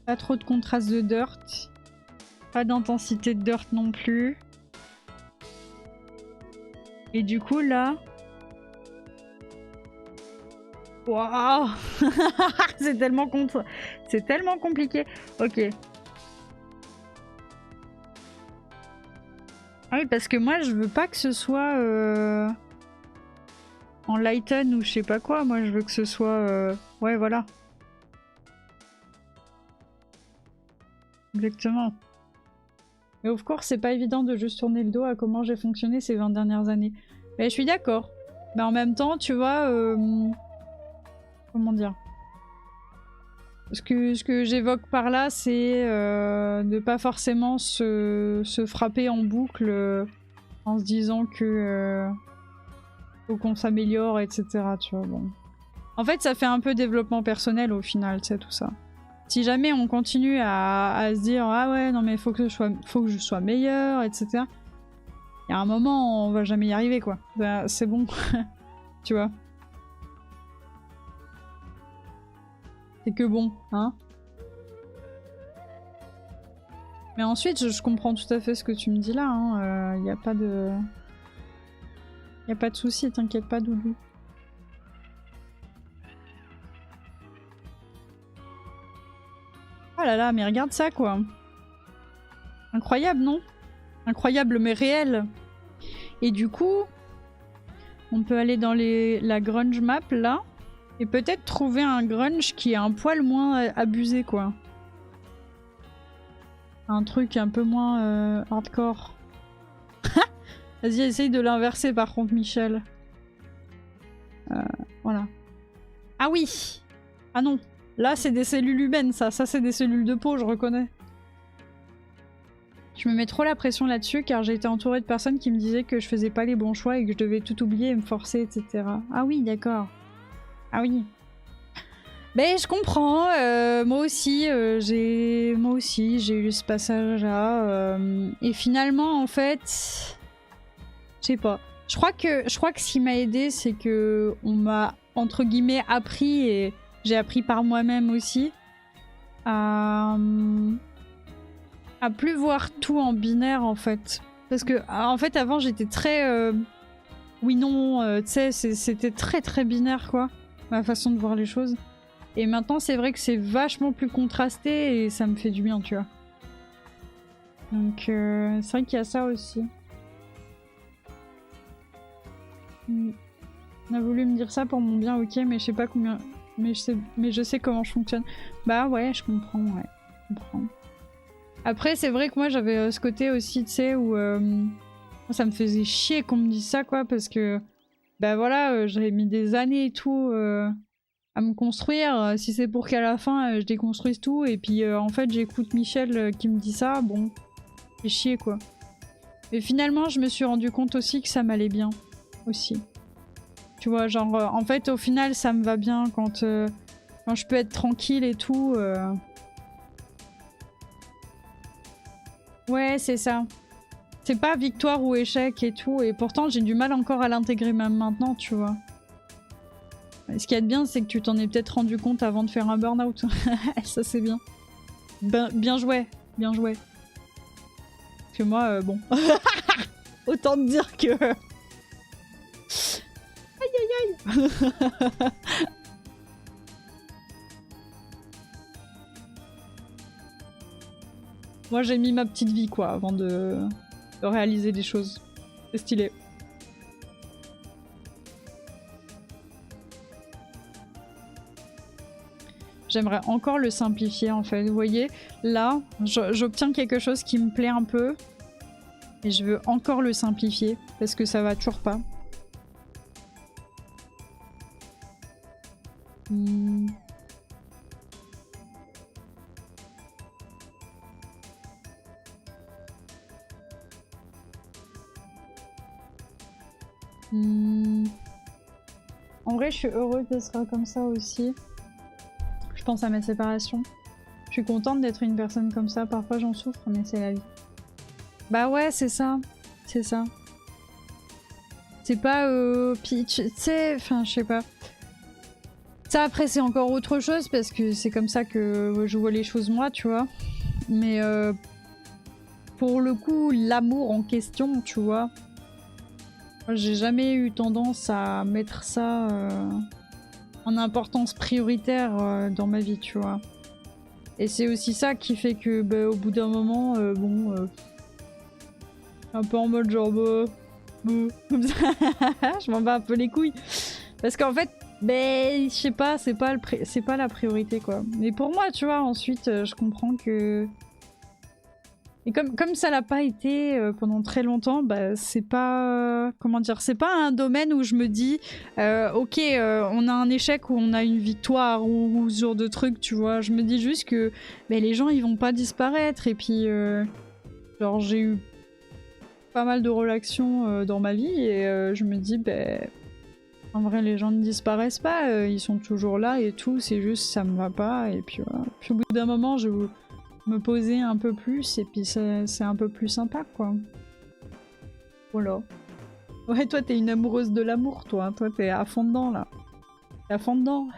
Pas trop de contraste de dirt. Pas d'intensité de dirt non plus. Et du coup, là... Waouh. C'est tellement compliqué. Ok. Ah oui, parce que moi, je veux pas que ce soit... en lighten ou je sais pas quoi. Moi, je veux que ce soit... Ouais, voilà. Exactement. Mais of course, c'est pas évident de juste tourner le dos à comment j'ai fonctionné ces 20 dernières années. Mais je suis d'accord. Mais en même temps, tu vois... Comment dire? Ce que j'évoque par là, c'est de pas forcément se frapper en boucle en se disant que faut qu'on s'améliore, etc. Tu vois, bon. En fait, ça fait un peu développement personnel au final, c'est tout ça. Si jamais on continue à se dire ah ouais non mais faut que je sois meilleur, etc. Il y a un moment on va jamais y arriver quoi. Bah, c'est bon, tu vois. C'est que bon, hein. Mais ensuite, je comprends tout à fait ce que tu me dis là, hein. Y a pas de... Y a pas de souci, t'inquiète pas, Doudou. Oh là là, mais regarde ça, quoi. Incroyable, non? Incroyable, mais réel. Et du coup, on peut aller dans la grunge map, là. Et peut-être trouver un grunge qui est un poil moins abusé, quoi. Un truc un peu moins hardcore. Vas-y, essaye de l'inverser par contre, Michel. Voilà. Ah oui! Ah non! Là, c'est des cellules humaines, ça. Ça, c'est des cellules de peau, je reconnais. Je me mets trop la pression là-dessus car j'ai été entourée de personnes qui me disaient que je faisais pas les bons choix et que je devais tout oublier et me forcer, etc. Ah oui, d'accord. Ah oui. Ben, je comprends. Moi aussi, j'ai eu ce passage-là. Et finalement, en fait, je sais pas. Je crois que ce qui m'a aidé, c'est que on m'a entre guillemets appris et j'ai appris par moi-même aussi à plus voir tout en binaire en fait. Parce que en fait avant j'étais très oui non, tu sais c'était très très binaire quoi, ma façon de voir les choses. Et maintenant c'est vrai que c'est vachement plus contrasté et ça me fait du bien tu vois. Donc c'est vrai qu'il y a ça aussi. On a voulu me dire ça pour mon bien, ok, mais je sais pas combien... Mais je sais comment je fonctionne. Bah ouais, je comprends, ouais. Je comprends. Après, c'est vrai que moi, j'avais ce côté aussi, tu sais, où... ça me faisait chier qu'on me dise ça, quoi, parce que... Bah voilà, j'avais mis des années et tout à me construire. Si c'est pour qu'à la fin, je déconstruise tout, et puis en fait, j'écoute Michel qui me dit ça, bon... C'est chier, quoi. Mais finalement, je me suis rendu compte aussi que ça m'allait bien. Aussi. Tu vois, genre, en fait, au final, ça me va bien quand je peux être tranquille et tout. Ouais, c'est ça. C'est pas victoire ou échec et tout, et pourtant, j'ai du mal encore à l'intégrer même maintenant, tu vois. Ce qu'il y a de bien, c'est que tu t'en es peut-être rendu compte avant de faire un burn-out. Ça, c'est bien. Bien joué, bien joué. Parce que moi, bon... Autant te dire que... Aïe aïe aïe. Moi j'ai mis ma petite vie quoi avant de réaliser des choses. C'est stylé. J'aimerais encore le simplifier en fait. Vous voyez, là j'obtiens quelque chose qui me plaît un peu. Et je veux encore le simplifier parce que ça va toujours pas. En vrai, je suis heureuse que ce sera comme ça aussi. Je pense à ma séparation. Je suis contente d'être une personne comme ça. Parfois, j'en souffre, mais c'est la vie. Bah ouais, c'est ça. C'est ça. C'est pas... Puis, tu sais... Enfin, je sais pas. Ça, après, c'est encore autre chose, parce que c'est comme ça que je vois les choses, moi, tu vois. Mais pour le coup, l'amour en question, tu vois... J'ai jamais eu tendance à mettre ça en importance prioritaire dans ma vie, tu vois. Et c'est aussi ça qui fait que, bah, au bout d'un moment, bon... un peu en mode genre... comme ça, je m'en bats un peu les couilles. Parce qu'en fait, ben, je sais pas, c'est pas la priorité, quoi. Mais pour moi, tu vois, ensuite, je comprends que... Et comme ça l'a pas été pendant très longtemps, bah, c'est pas... comment dire, c'est pas un domaine où je me dis ok, on a un échec ou on a une victoire ou ce genre de truc, tu vois. Je me dis juste que ben, les gens, ils vont pas disparaître. Et puis, genre, j'ai eu pas mal de relations dans ma vie et je me dis, ben... en vrai, les gens ne disparaissent pas, ils sont toujours là et tout, c'est juste ça me va pas. Et puis voilà. Puis au bout d'un moment, je vais me poser un peu plus et puis c'est un peu plus sympa, quoi. Voilà. Ouais, toi, t'es une amoureuse de l'amour, toi. Toi, t'es à fond dedans, là. T'es à fond dedans.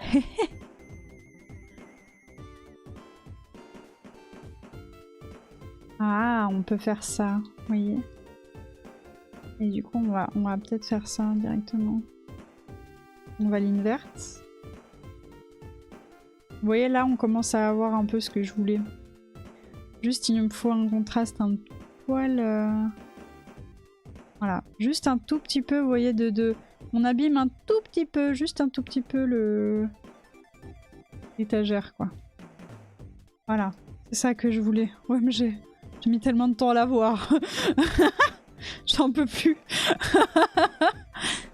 Ah, on peut faire ça, oui. Et du coup, on va peut-être faire ça directement. On va l'inverte. Vous voyez, là, on commence à avoir un peu ce que je voulais. Juste, il me faut un contraste un poil... Voilà, juste un tout petit peu, vous voyez, on abîme un tout petit peu, juste un tout petit peu l'étagère, quoi. Voilà, c'est ça que je voulais. OMG, j'ai mis tellement de temps à la voir. J'en peux plus.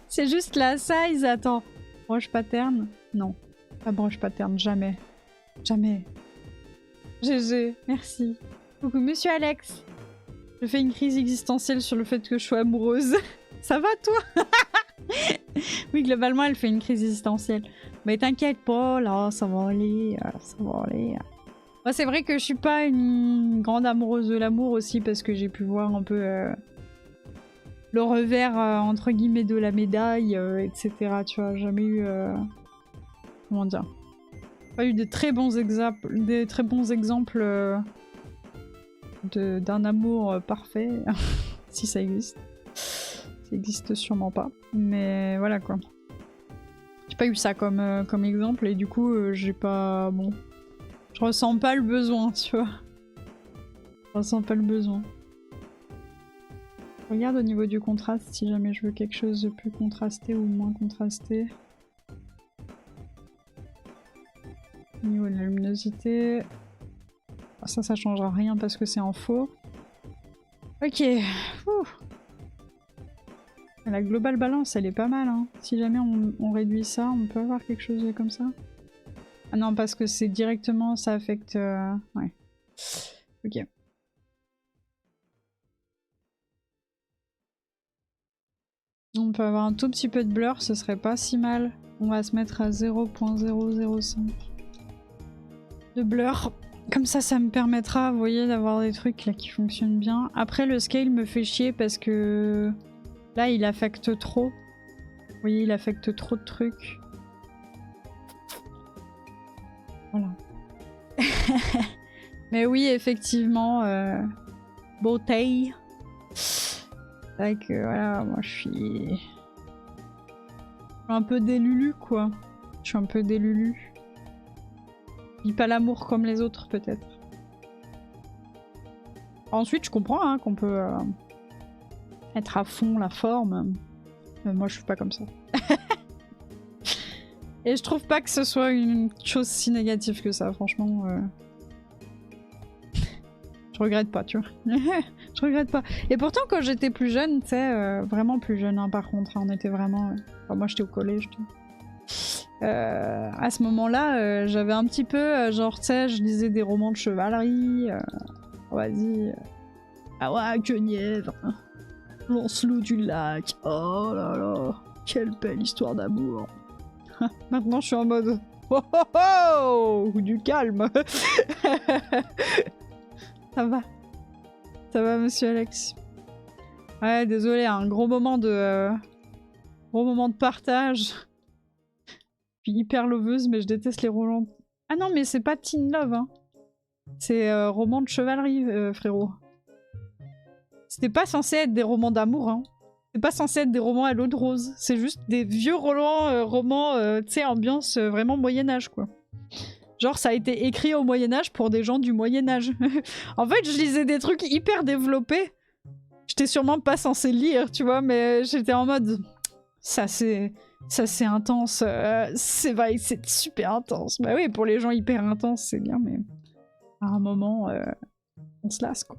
C'est juste la size, attends. Broche pattern? Non, pas broche pattern, jamais. Jamais. GG, merci. Coucou, monsieur Alex. Je fais une crise existentielle sur le fait que je sois amoureuse. Ça va, toi? Oui, globalement, elle fait une crise existentielle. Mais t'inquiète pas, là, ça va aller, ça va aller. Moi, c'est vrai que je suis pas une grande amoureuse de l'amour aussi, parce que j'ai pu voir un peu le revers, entre guillemets, de la médaille, etc. Tu vois, jamais eu... comment dire? Pas eu de très bons exemples, d'un amour parfait, si ça existe. Ça existe sûrement pas. Mais voilà, quoi. J'ai pas eu ça comme exemple, et du coup, j'ai pas... Bon... Je ressens pas le besoin, tu vois. Je ressens pas le besoin. Je regarde au niveau du contraste, si jamais je veux quelque chose de plus contrasté ou moins contrasté. Au niveau de la luminosité... Ça changera rien parce que c'est en faux. Ok. Ouh. La global balance, elle est pas mal, hein. Si jamais on réduit ça, on peut avoir quelque chose comme ça. Ah non, parce que c'est directement, ça affecte... Ouais. Ok. On peut avoir un tout petit peu de blur, ce serait pas si mal. On va se mettre à 0.005 de blur. Comme ça me permettra, vous voyez, d'avoir des trucs là qui fonctionnent bien. Après, le scale me fait chier parce que là, il affecte trop. Vous voyez, il affecte trop de trucs. Voilà. Mais oui, effectivement, beauté. C'est vrai que voilà, moi je suis un peu délulu, quoi. Je suis un peu délulu. Je vis pas l'amour comme les autres, peut-être. Ensuite, je comprends hein, qu'on peut être à fond la forme. Mais moi, je suis pas comme ça. Et je trouve pas que ce soit une chose si négative que ça, franchement. Je regrette pas, tu vois. Je regrette pas. Et pourtant, quand j'étais plus jeune, tu sais, vraiment plus jeune, hein, par contre, hein, on était vraiment... Enfin, moi, j'étais au collège, tu vois. À ce moment-là, j'avais un petit peu, genre, tu sais, je lisais des romans de chevalerie. Vas-y. Ah ouais, Guenièvre. Lancelot du lac. Oh là là. Quelle belle histoire d'amour. Maintenant, je suis en mode... Oh oh oh, du calme. Ça va. Ça va, monsieur Alex. Ouais, désolé, un gros moment de partage. Je suis hyper loveuse, mais je déteste les romans. Ah non, mais c'est pas teen love, hein. C'est roman de chevalerie, frérot. C'était pas censé être des romans d'amour, hein. C'est pas censé être des romans à l'eau de rose. C'est juste des vieux romans, tu sais, ambiance vraiment Moyen-Âge, quoi. Genre, ça a été écrit au Moyen-Âge pour des gens du Moyen-Âge. En fait, je lisais des trucs hyper développés. J'étais sûrement pas censée lire, tu vois, mais j'étais en mode... Ça, c'est Ça c'est intense, c'est vrai, c'est super intense. Bah oui, pour les gens hyper intenses, c'est bien, mais à un moment, on se lasse quoi.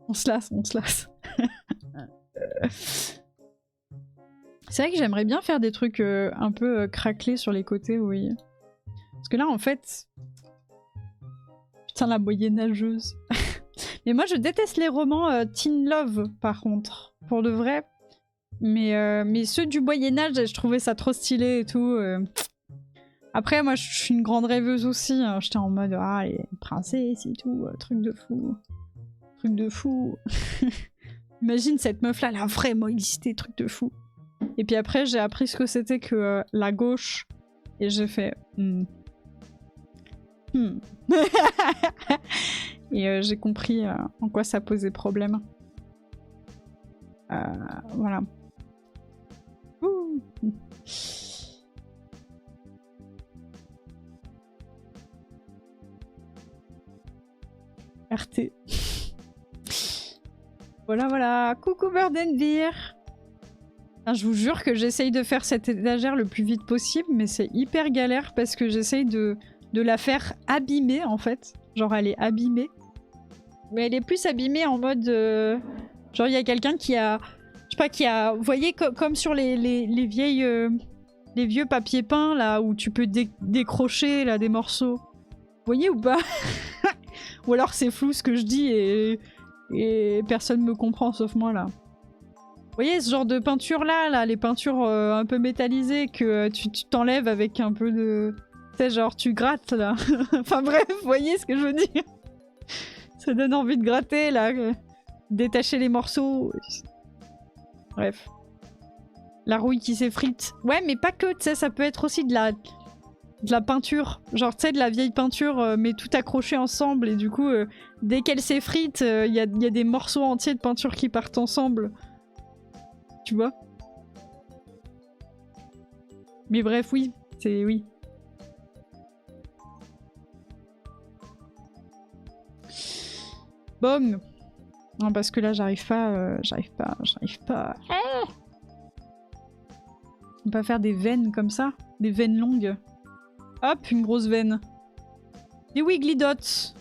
On se lasse. C'est vrai que j'aimerais bien faire des trucs un peu craquelés sur les côtés, oui. Parce que là, en fait... Putain, la moyenâgeuse. Mais moi, je déteste les romans teen love, par contre. Pour de vrai. Mais ceux du Moyen-Âge, je trouvais ça trop stylé et tout. Après, moi, je suis une grande rêveuse aussi. Hein. J'étais en mode, ah, les princesses et tout, truc de fou. Truc de fou. Imagine cette meuf-là, elle a vraiment existé, truc de fou. Et puis après, j'ai appris ce que c'était que la gauche. Et j'ai fait... Et j'ai compris en quoi ça posait problème. Voilà. Ouh. RT. Voilà. Coucou Burdenbeer. Je vous jure que j'essaye de faire cette étagère le plus vite possible, mais c'est hyper galère parce que j'essaye de la faire abîmer en fait. Genre elle est abîmée. Mais elle est plus abîmée en mode... genre il y a quelqu'un qui a... Je sais pas, qui a... Vous voyez comme sur les vieilles... les vieux papiers peints là où tu peux décrocher là des morceaux. Vous voyez ou pas? Ou alors c'est flou ce que je dis et personne me comprend sauf moi là. Vous voyez ce genre de peinture là, les peintures un peu métallisées que tu t'enlèves avec un peu de... Tu sais, genre tu grattes là. Enfin bref, vous voyez ce que je veux dire. Ça donne envie de gratter là. Détacher les morceaux. Bref. La rouille qui s'effrite. Ouais, mais pas que, tu sais, ça peut être aussi de la peinture. Genre, tu sais, de la vieille peinture, mais tout accroché ensemble. Et du coup, dès qu'elle s'effrite, il y a des morceaux entiers de peinture qui partent ensemble. Tu vois? Mais bref, oui. C'est... oui. Bon. Non, parce que là, j'arrive pas. On peut faire des veines comme ça. Des veines longues. Hop, une grosse veine. Des wiggly dots.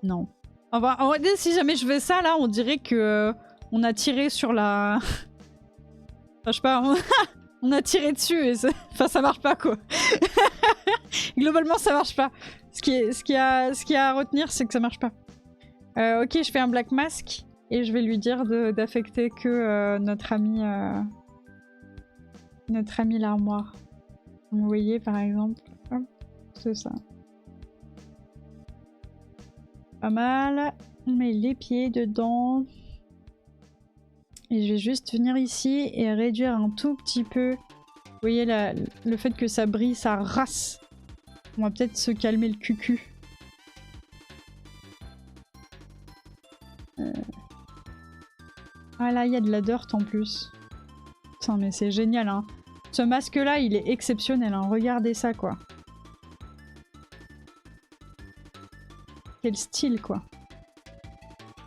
Non. Enfin, si jamais je fais ça, là, on dirait que on a tiré sur la... Enfin, je sais pas, on a tiré dessus et enfin, ça marche pas, quoi. Globalement, ça marche pas. Ce qui a à retenir, c'est que ça marche pas. Ok, je fais un black mask et je vais lui dire d'affecter que notre ami l'armoire. Vous voyez, par exemple. C'est ça. Pas mal. On met les pieds dedans. Et je vais juste venir ici et réduire un tout petit peu. Vous voyez le fait que ça brille, ça rase. On va peut-être se calmer le cucu. Ah là, il y a de la dirt en plus. Putain, mais c'est génial, hein. Ce masque-là, il est exceptionnel, hein. Regardez ça, quoi. Quel style, quoi.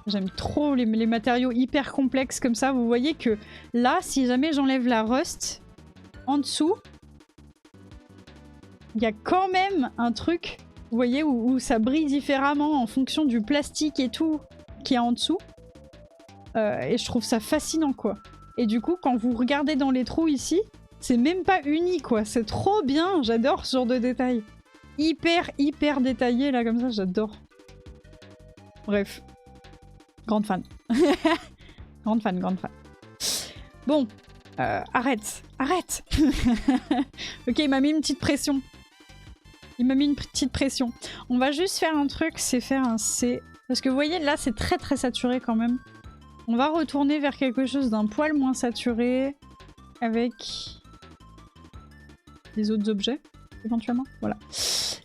J'aime trop les matériaux hyper complexes comme ça. Vous voyez que là, si jamais j'enlève la rust, en dessous, il y a quand même un truc, vous voyez, où ça brille différemment en fonction du plastique et tout qui est en dessous. Et je trouve ça fascinant, quoi. Et du coup, quand vous regardez dans les trous ici, c'est même pas uni, quoi. C'est trop bien. J'adore ce genre de détails. Hyper détaillé, là, comme ça. J'adore. Bref. Grande fan. Grande fan. Bon. Arrête. Ok, il m'a mis une petite pression. On va juste faire un truc, c'est faire un C. Parce que vous voyez, là, c'est très saturé quand même. On va retourner vers quelque chose d'un poil moins saturé. Avec les autres objets, éventuellement. Voilà.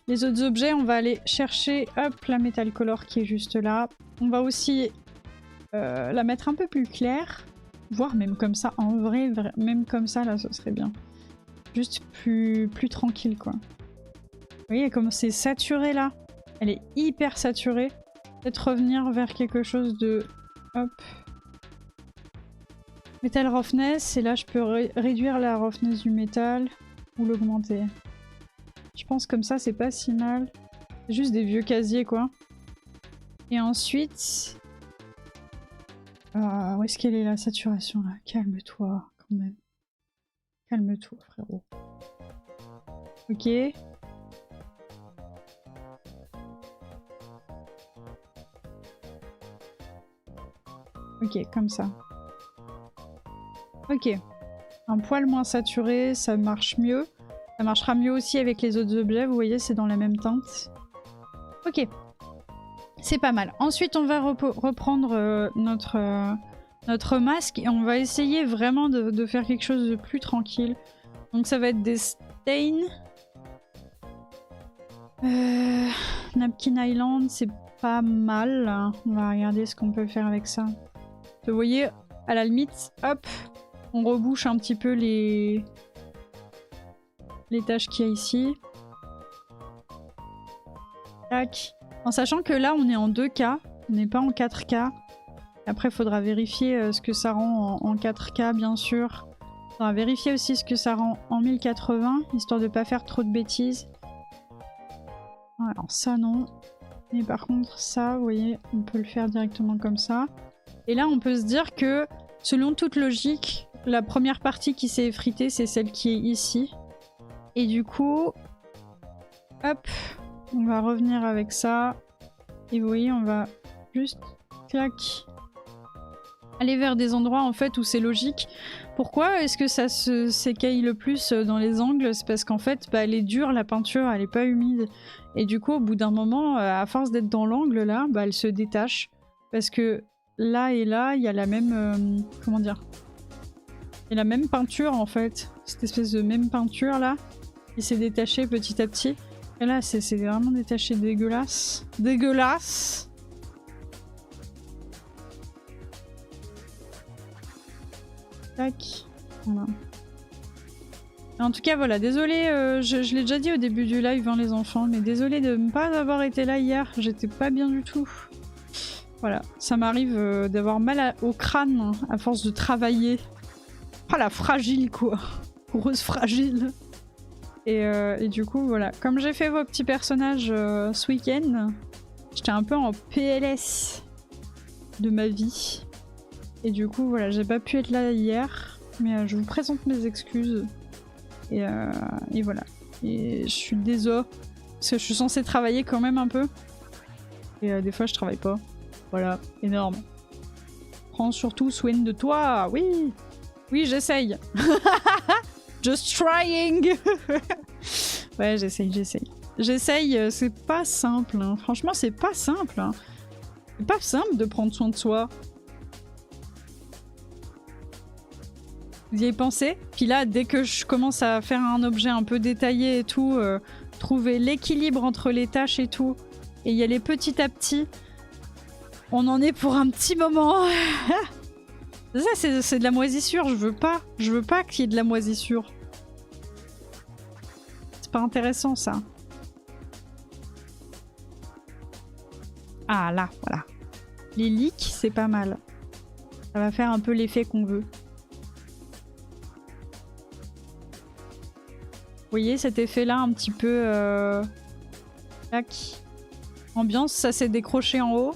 Les autres objets, on va aller chercher, hop, la Metal Color qui est juste là. On va aussi la mettre un peu plus claire. Voire même comme ça, en vrai, même comme ça, là, ce serait bien. Juste plus tranquille, quoi. Vous voyez comme c'est saturé, là. Elle est hyper saturée. Peut-être revenir vers quelque chose de... Hop. Metal roughness, et là je peux réduire la roughness du métal ou l'augmenter. Je pense comme ça c'est pas si mal. C'est juste des vieux casiers quoi. Et ensuite... où est-ce qu'elle est la saturation là? Calme-toi quand même. Calme-toi frérot. Ok. Ok, comme ça. Ok. Un poil moins saturé, ça marche mieux. Ça marchera mieux aussi avec les autres objets, vous voyez, c'est dans la même teinte. Ok. C'est pas mal. Ensuite, on va reprendre notre masque et on va essayer vraiment de faire quelque chose de plus tranquille. Donc ça va être des stains. Napkin Island, c'est pas mal. On va regarder ce qu'on peut faire avec ça. Vous voyez, à la limite, hop, on rebouche un petit peu les tâches qu'il y a ici. Tac. En sachant que là, on est en 2K, on n'est pas en 4K. Après, il faudra vérifier ce que ça rend en 4K, bien sûr. Il faudra vérifier aussi ce que ça rend en 1080, histoire de pas faire trop de bêtises. Alors ça, non. Mais par contre, ça, vous voyez, on peut le faire directement comme ça. Et là, on peut se dire que, selon toute logique, la première partie qui s'est effritée, c'est celle qui est ici. Et du coup, hop, on va revenir avec ça. Et vous voyez, on va juste, clac, aller vers des endroits en fait où c'est logique. Pourquoi est-ce que ça s'écaille le plus dans les angles? C'est parce qu'en fait, bah, elle est dure, la peinture, elle est pas humide. Et du coup, au bout d'un moment, à force d'être dans l'angle là, bah, elle se détache. Parce que là et là, il y a la même... comment dire? Il y a la même peinture en fait. Cette espèce de même peinture là, qui s'est détachée petit à petit. Et là, c'est vraiment détaché, dégueulasse. Dégueulasse! Tac. Voilà. En tout cas, voilà. Désolée, je l'ai déjà dit au début du live, hein, les enfants, mais désolée de ne pas avoir été là hier. J'étais pas bien du tout. Voilà. Ça m'arrive d'avoir mal au crâne à force de travailler. Ah, la fragile, quoi. Grosse fragile. Et du coup, voilà. Comme j'ai fait vos petits personnages ce week-end, j'étais un peu en PLS de ma vie. Et du coup, voilà, j'ai pas pu être là hier, mais je vous présente mes excuses. Et voilà. Et je suis désolée, parce que je suis censée travailler quand même un peu. Et des fois, je travaille pas. Voilà, énorme. Prends surtout soin de toi, oui! Oui, j'essaye. Just trying. Ouais, j'essaye. J'essaye, c'est pas simple. Hein. Franchement, c'est pas simple. Hein. C'est pas simple de prendre soin de soi. Vous y avez pensé? Puis là, dès que je commence à faire un objet un peu détaillé et tout, trouver l'équilibre entre les tâches et tout, et y aller petit à petit, on en est pour un petit moment. Ça, c'est de la moisissure, je veux pas qu'il y ait de la moisissure. C'est pas intéressant, ça. Ah, là, voilà. Les leaks, c'est pas mal. Ça va faire un peu l'effet qu'on veut. Vous voyez cet effet-là, un petit peu... Tac. Ambiance, ça s'est décroché en haut.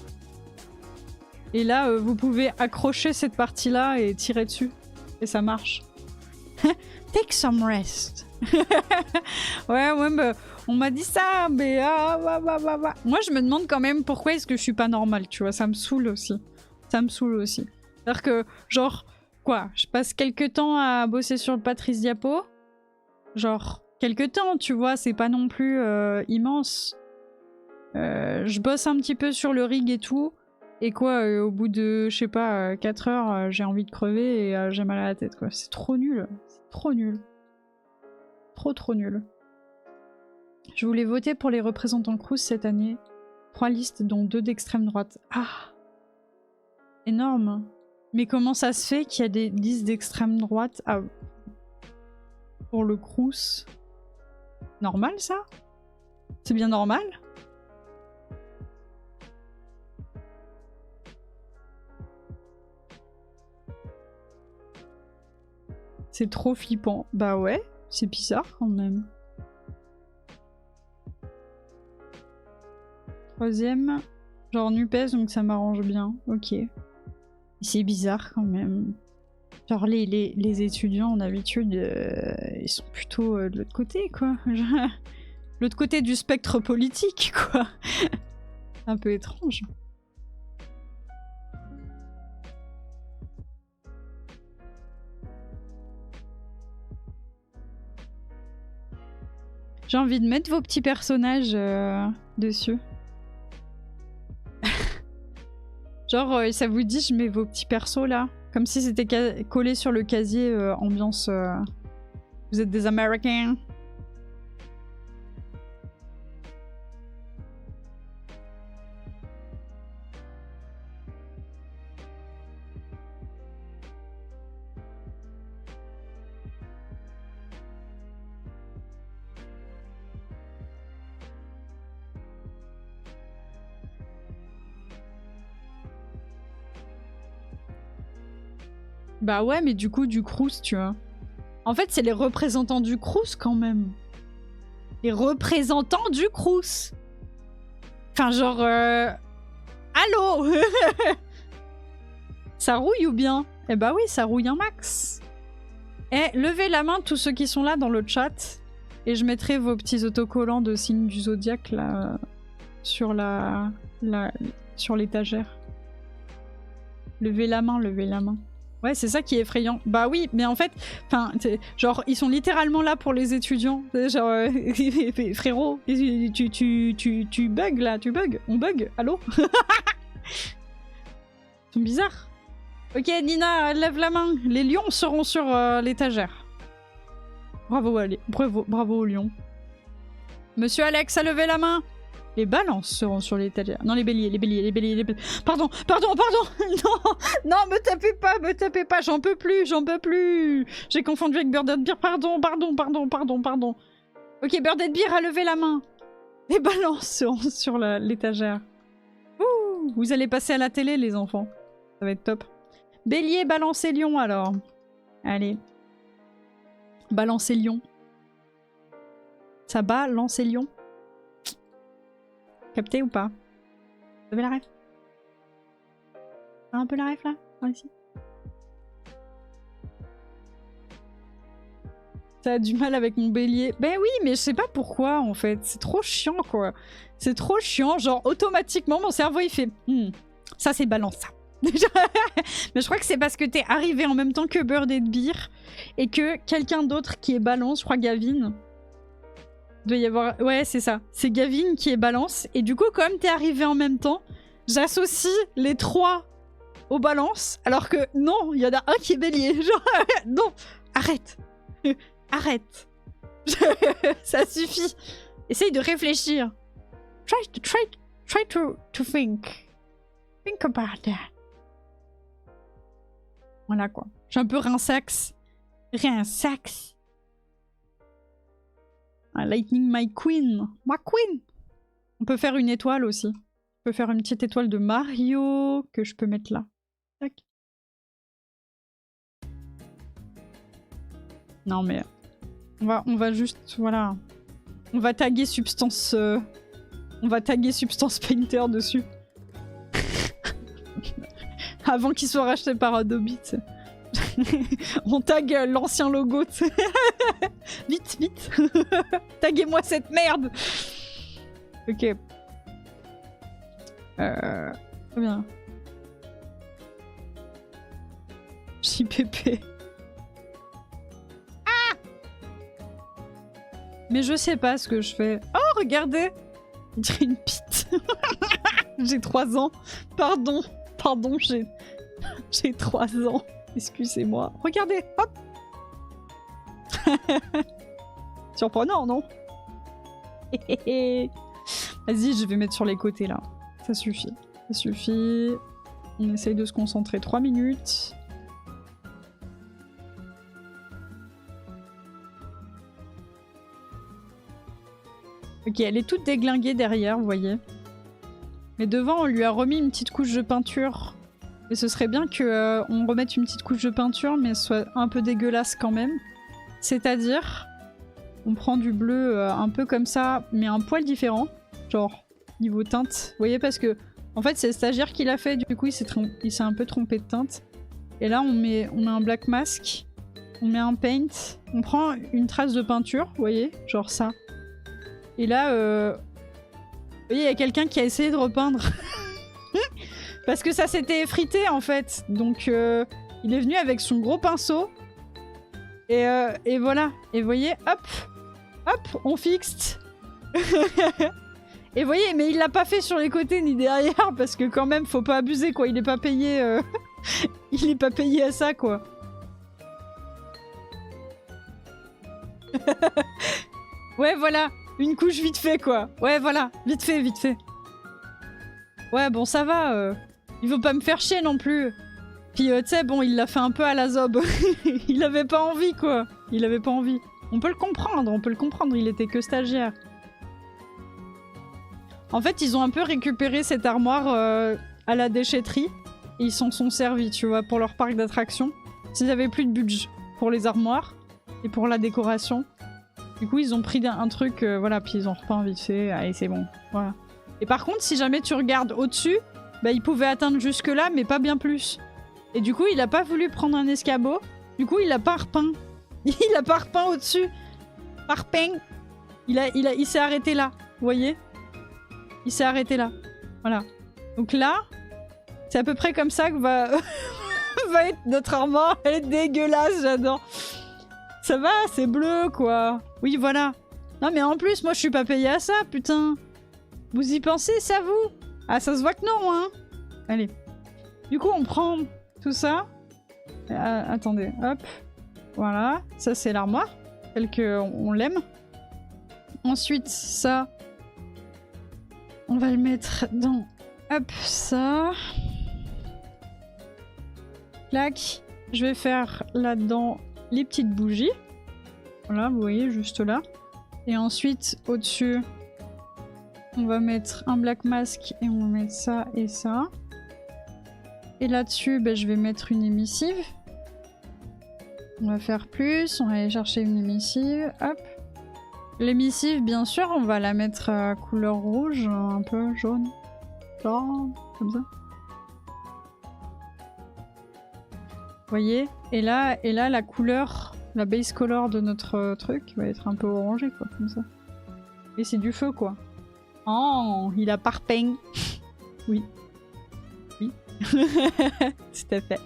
Et là, vous pouvez accrocher cette partie-là et tirer dessus. Et ça marche. Take some rest. ouais, bah, on m'a dit ça, mais... Moi, je me demande quand même pourquoi est-ce que je suis pas normale, tu vois. Ça me saoule aussi. C'est-à-dire que, genre, quoi, je passe quelques temps à bosser sur le Patrice Diapo. Genre, quelques temps, tu vois, c'est pas non plus immense. Je bosse un petit peu sur le rig et tout. Et quoi, au bout de, je sais pas, 4 heures, j'ai envie de crever et j'ai mal à la tête, quoi. C'est trop nul. C'est trop nul. Trop nul. Je voulais voter pour les représentants Crous cette année. 3 listes, dont 2 d'extrême droite. Ah! Énorme. Mais comment ça se fait qu'il y a des listes d'extrême droite pour le Crous? Normal, ça? C'est bien normal? C'est trop flippant. Bah ouais, c'est bizarre quand même. Troisième, genre NUPES, donc ça m'arrange bien. Ok. C'est bizarre quand même. Genre les étudiants, en habitude, ils sont plutôt de l'autre côté, quoi. L'autre côté du spectre politique, quoi. Un peu étrange. J'ai envie de mettre vos petits personnages dessus. Genre, ça vous dit, je mets vos petits persos là. Comme si c'était collé sur le casier ambiance... Vous êtes des Américains. Bah ouais, mais du coup, du Crous, tu vois. En fait, c'est les représentants du Crous, quand même. Les représentants du Crous. Enfin, genre... Allô. Ça rouille ou bien? Eh bah oui, ça rouille un max. Eh, levez la main tous ceux qui sont là dans le chat. Et je mettrai vos petits autocollants de signes du zodiaque, là, sur sur l'étagère. Levez la main, levez la main. Ouais, c'est ça qui est effrayant. Bah oui, mais en fait, genre, ils sont littéralement là pour les étudiants. Genre, frérot, tu bugs là, tu bugs. On bug, allô. Ils sont bizarres. Ok, Nina, lève la main. Les lions seront sur l'étagère. Bravo, allez. Bravo aux lions. Monsieur Alex a levé la main. Les balances seront sur l'étagère. Non, les béliers. Pardon. Non, me tapez pas, j'en peux plus. J'ai confondu avec Bird and Beer, pardon. Ok, Bird and Beer a levé la main. Les balances seront sur l'étagère. Ouh, vous allez passer à la télé, les enfants. Ça va être top. Bélier, balance et lion, alors. Allez. Balance et lion. Ça bat, lance et lion. Capté ou pas? Vous avez la ref? Un peu la ref là? Par ici? Ça a du mal avec mon bélier. Ben oui, mais je sais pas pourquoi en fait. C'est trop chiant quoi. C'est trop chiant. Genre automatiquement mon cerveau il fait ça c'est balance ça. Mais je crois que c'est parce que t'es arrivé en même temps que Bird and Beer et que quelqu'un d'autre qui est balance, je crois Gavin. Doit y avoir... Ouais, c'est ça. C'est Gavin qui est balance. Et du coup, comme t'es arrivé en même temps, j'associe les trois aux balances. Alors que non, il y en a un qui est bélier. Genre, non, arrête. Arrête. Ça suffit. Essaye de réfléchir. Try to think. Think about that. Voilà quoi. Je suis un peu rinsax. Lightning my queen. Ma queen. On peut faire une étoile aussi. On peut faire une petite étoile de Mario que je peux mettre là. Tac. Non mais... On va juste... Voilà. On va taguer Substance... On va taguer Substance Painter dessus. Avant qu'il soit racheté par Adobe. On tag l'ancien logo. Vite. Taguez-moi cette merde. Ok. Très bien. JPP. Ah! Mais je sais pas ce que je fais. Oh, regardez! On dirait une pite. J'ai 3 ans. Pardon, j'ai 3 ans. Excusez-moi. Regardez, hop. Surprenant, non? Vas-y, je vais mettre sur les côtés, là. Ça suffit. On essaye de se concentrer 3 minutes. Ok, elle est toute déglinguée derrière, vous voyez. Mais devant, on lui a remis une petite couche de peinture Et ce serait bien que on remette une petite couche de peinture, mais soit un peu dégueulasse quand même. C'est-à-dire, on prend du bleu un peu comme ça, mais un poil différent. Genre, niveau teinte. Vous voyez, parce que, en fait, c'est le stagiaire qui l'a fait, du coup, il s'est un peu trompé de teinte. Et là, on met un black mask, on met un paint, on prend une trace de peinture, vous voyez, genre ça. Et là, vous voyez, il y a quelqu'un qui a essayé de repeindre. Parce que ça s'était effrité, en fait. Donc, il est venu avec son gros pinceau. Et voilà. Et vous voyez, hop, hop, on fixe. Et vous voyez, mais il l'a pas fait sur les côtés ni derrière, parce que quand même, faut pas abuser, quoi. Il est pas payé... il est pas payé à ça, quoi. Ouais, voilà. Une couche vite fait, quoi. Ouais, voilà. Vite fait, vite fait. Ouais, bon, ça va. Il faut pas me faire chier non plus. Puis, tu sais, bon, il l'a fait un peu à la zob. Il avait pas envie, quoi. Il avait pas envie. On peut le comprendre. Il était que stagiaire. En fait, ils ont un peu récupéré cette armoire à la déchetterie. Et ils s'en sont servis, tu vois, pour leur parc d'attractions. S'ils avaient plus de budget pour les armoires et pour la décoration. Du coup, ils ont pris un truc, voilà, puis ils ont repeint vite fait. Allez, c'est bon. Voilà. Et par contre, si jamais tu regardes au-dessus, bah, il pouvait atteindre jusque-là, mais pas bien plus. Et du coup, il a pas voulu prendre un escabeau. Du coup, il a pas repeint. Il a pas repeint au-dessus. Pas repeint. Il s'est arrêté là. Vous voyez? Il s'est arrêté là. Voilà. Donc là, c'est à peu près comme ça que va... va être notre armoire. Elle est dégueulasse, j'adore. Ça va, c'est bleu, quoi. Oui, voilà. Non, mais en plus, moi, je suis pas payée à ça, putain. Vous y pensez, ça vous? Ah, ça se voit que non, hein. Allez. Du coup, on prend tout ça. Attendez, hop. Voilà. Ça, c'est l'armoire. Telle qu'on l'aime. Ensuite, ça... On va le mettre dans... Hop, ça. Clac. Je vais faire là-dedans les petites bougies. Voilà, vous voyez, juste là. Et ensuite, au-dessus, on va mettre un black mask et on va mettre ça et ça. Et là-dessus, ben, je vais mettre une émissive. On va faire plus, on va aller chercher une émissive. Hop. L'émissive, bien sûr, on va la mettre à couleur rouge, un peu jaune. Genre, comme ça. Vous voyez? Et là, la couleur, la base color de notre truc va être un peu orangé, quoi, comme ça. Et c'est du feu, quoi. Oh, il a pas repeint. Oui. Oui. Tout à fait.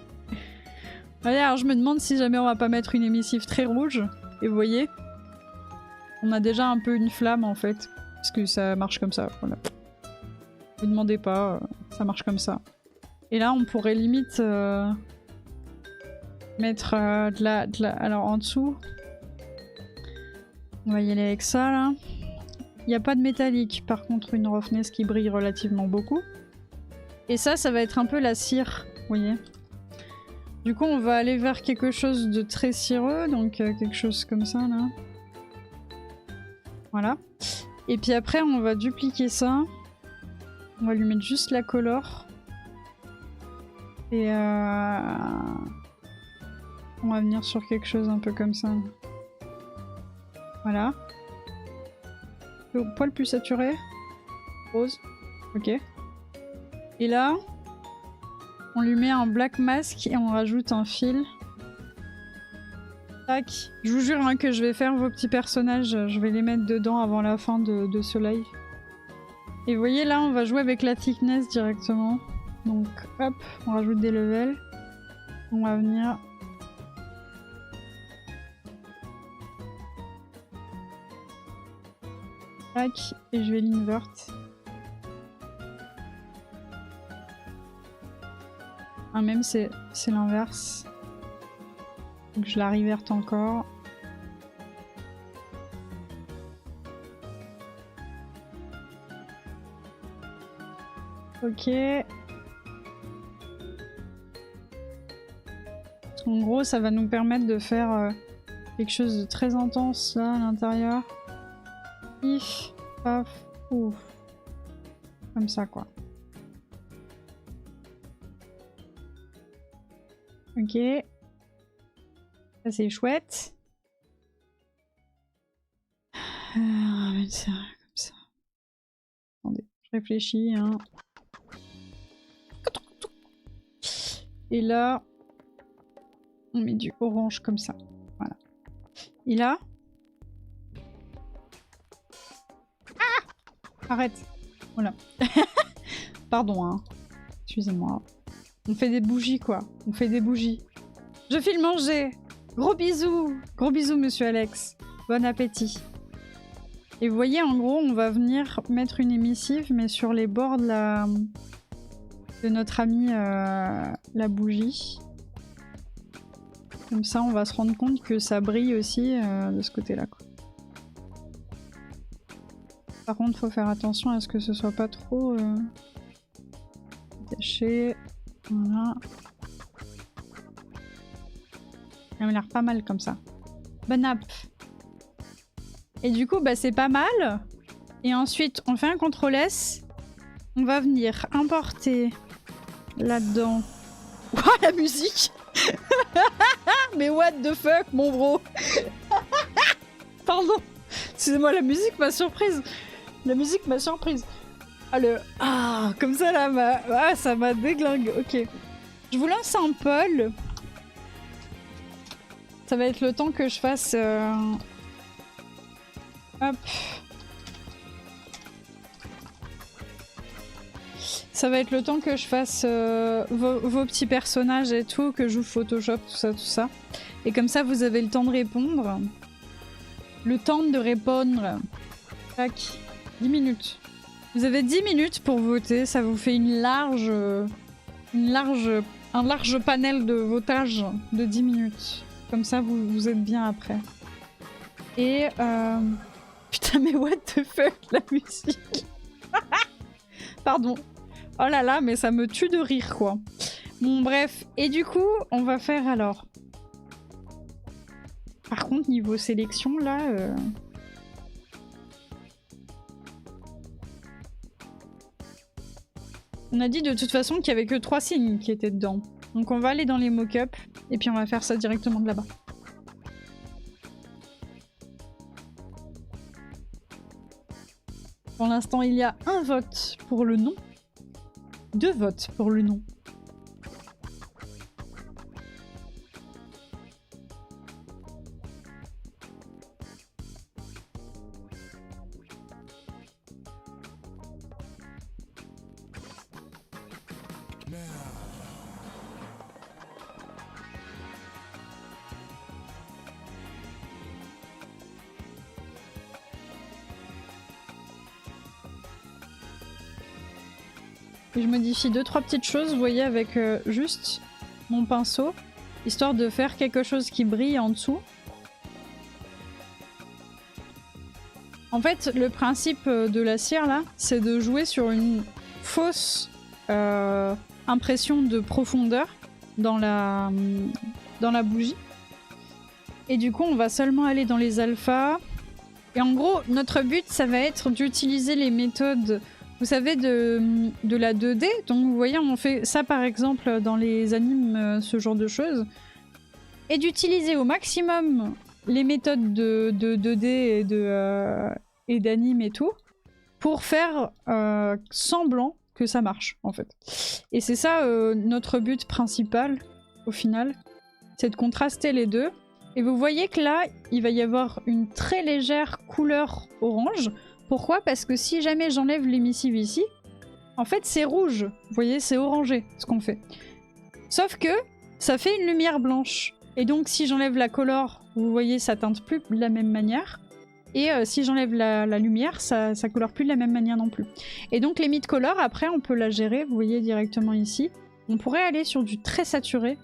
Voilà, alors je me demande si jamais on va pas mettre une émissive très rouge. Et vous voyez? On a déjà un peu une flamme, en fait. Parce que ça marche comme ça, voilà. Vous demandez pas, ça marche comme ça. Et là, on pourrait limite... mettre de la... Alors, en dessous... On va y aller avec ça, là. Il n'y a pas de métallique, par contre une roughness qui brille relativement beaucoup. Et ça va être un peu la cire, vous voyez. Du coup, on va aller vers quelque chose de très cireux, donc quelque chose comme ça, là. Voilà. Et puis après, on va dupliquer ça. On va lui mettre juste la color. Et on va venir sur quelque chose un peu comme ça. Voilà. Le poil plus saturé. Rose. Ok. Et là, on lui met un black mask et on rajoute un fil. Tac. Je vous jure hein, que je vais faire vos petits personnages. Je vais les mettre dedans avant la fin de ce live. Et vous voyez là, on va jouer avec la thickness directement. Donc hop, on rajoute des levels. On va venir... Tac, et je vais l'invert. Ah même c'est l'inverse. Donc je la reverte encore. Ok. En gros ça va nous permettre de faire quelque chose de très intense là à l'intérieur. Pif, paf, ouf. Comme ça quoi. Ok. Ça c'est chouette. On va mettre ça comme ça. Attendez, je réfléchis. Hein. Et là, on met du orange comme ça. Voilà. Et là... Ah, arrête. Voilà. Pardon, hein. Excusez-moi. On fait des bougies, quoi. On fait des bougies. Je file manger. Gros bisous. Gros bisous, monsieur Alex. Bon appétit. Et vous voyez, en gros, on va venir mettre une émissive, mais sur les bords de notre ami la bougie. Comme ça, on va se rendre compte que ça brille aussi de ce côté-là. Par contre, faut faire attention à ce que ce soit pas trop détaché. Voilà. Elle a l'air pas mal comme ça. Bonne app. Et du coup, bah, c'est pas mal. Et ensuite, on fait un CTRL-S. On va venir importer là-dedans. Ouah, la musique. Mais what the fuck, mon bro. Pardon. Excusez-moi, la musique m'a surprise. La musique m'a surprise. Ah, ah, comme ça, là, ah, ça m'a déglingue. Ok. Je vous lance un poll. Ça va être le temps que je fasse... Hop. Ça va être le temps que je fasse vos petits personnages et tout, que j'ouvre Photoshop, tout ça. Et comme ça, vous avez le temps de répondre. Le temps de répondre. Tac. 10 minutes. Vous avez 10 minutes pour voter. Ça vous fait un large panel de votage de 10 minutes. Comme ça, vous êtes bien après. Et... Putain, mais what the fuck, la musique. Pardon. Oh là là, mais ça me tue de rire, quoi. Bon, bref. Et du coup, on va faire alors... Par contre, niveau sélection, là... On a dit de toute façon qu'il y avait que 3 signes qui étaient dedans. Donc on va aller dans les mock-ups, et puis on va faire ça directement de là-bas. Pour l'instant, il y a un vote pour le non. 2 votes pour le non. Et je modifie 2-3 petites choses, vous voyez, avec juste mon pinceau, histoire de faire quelque chose qui brille en dessous. En fait, le principe de la cire, là, c'est de jouer sur une fausse impression de profondeur dans la bougie. Et du coup, on va seulement aller dans les alphas. Et en gros, notre but, ça va être d'utiliser les méthodes... Vous savez, de la 2D, donc vous voyez, on fait ça par exemple dans les animes, ce genre de choses. Et d'utiliser au maximum les méthodes de 2D et d'anime et tout, pour faire semblant que ça marche, en fait. Et c'est ça notre but principal, au final, c'est de contraster les deux. Et vous voyez que là, il va y avoir une très légère couleur orange. Pourquoi? Parce que si jamais j'enlève l'émissive ici, en fait c'est rouge. Vous voyez, c'est orangé ce qu'on fait. Sauf que ça fait une lumière blanche. Et donc si j'enlève la color, vous voyez, ça teinte plus de la même manière. Et si j'enlève la lumière, ça colore plus de la même manière non plus. Et donc les mid-color, après on peut la gérer, vous voyez directement ici. On pourrait aller sur du très saturé.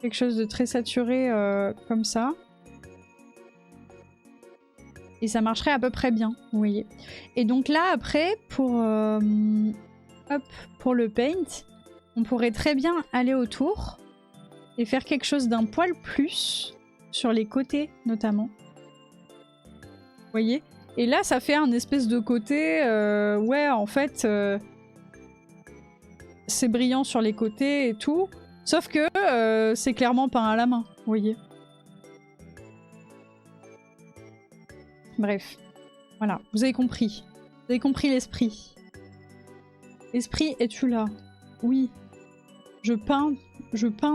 Quelque chose de très saturé comme ça. Et ça marcherait à peu près bien, vous voyez. Et donc là, après, pour le paint, on pourrait très bien aller autour et faire quelque chose d'un poil plus, sur les côtés notamment. Vous voyez? Et là, ça fait un espèce de côté, ouais, en fait, c'est brillant sur les côtés et tout. Sauf que c'est clairement peint à la main, vous voyez. Bref, voilà, vous avez compris. Vous avez compris l'esprit. L'esprit, es-tu là? Oui. Je peins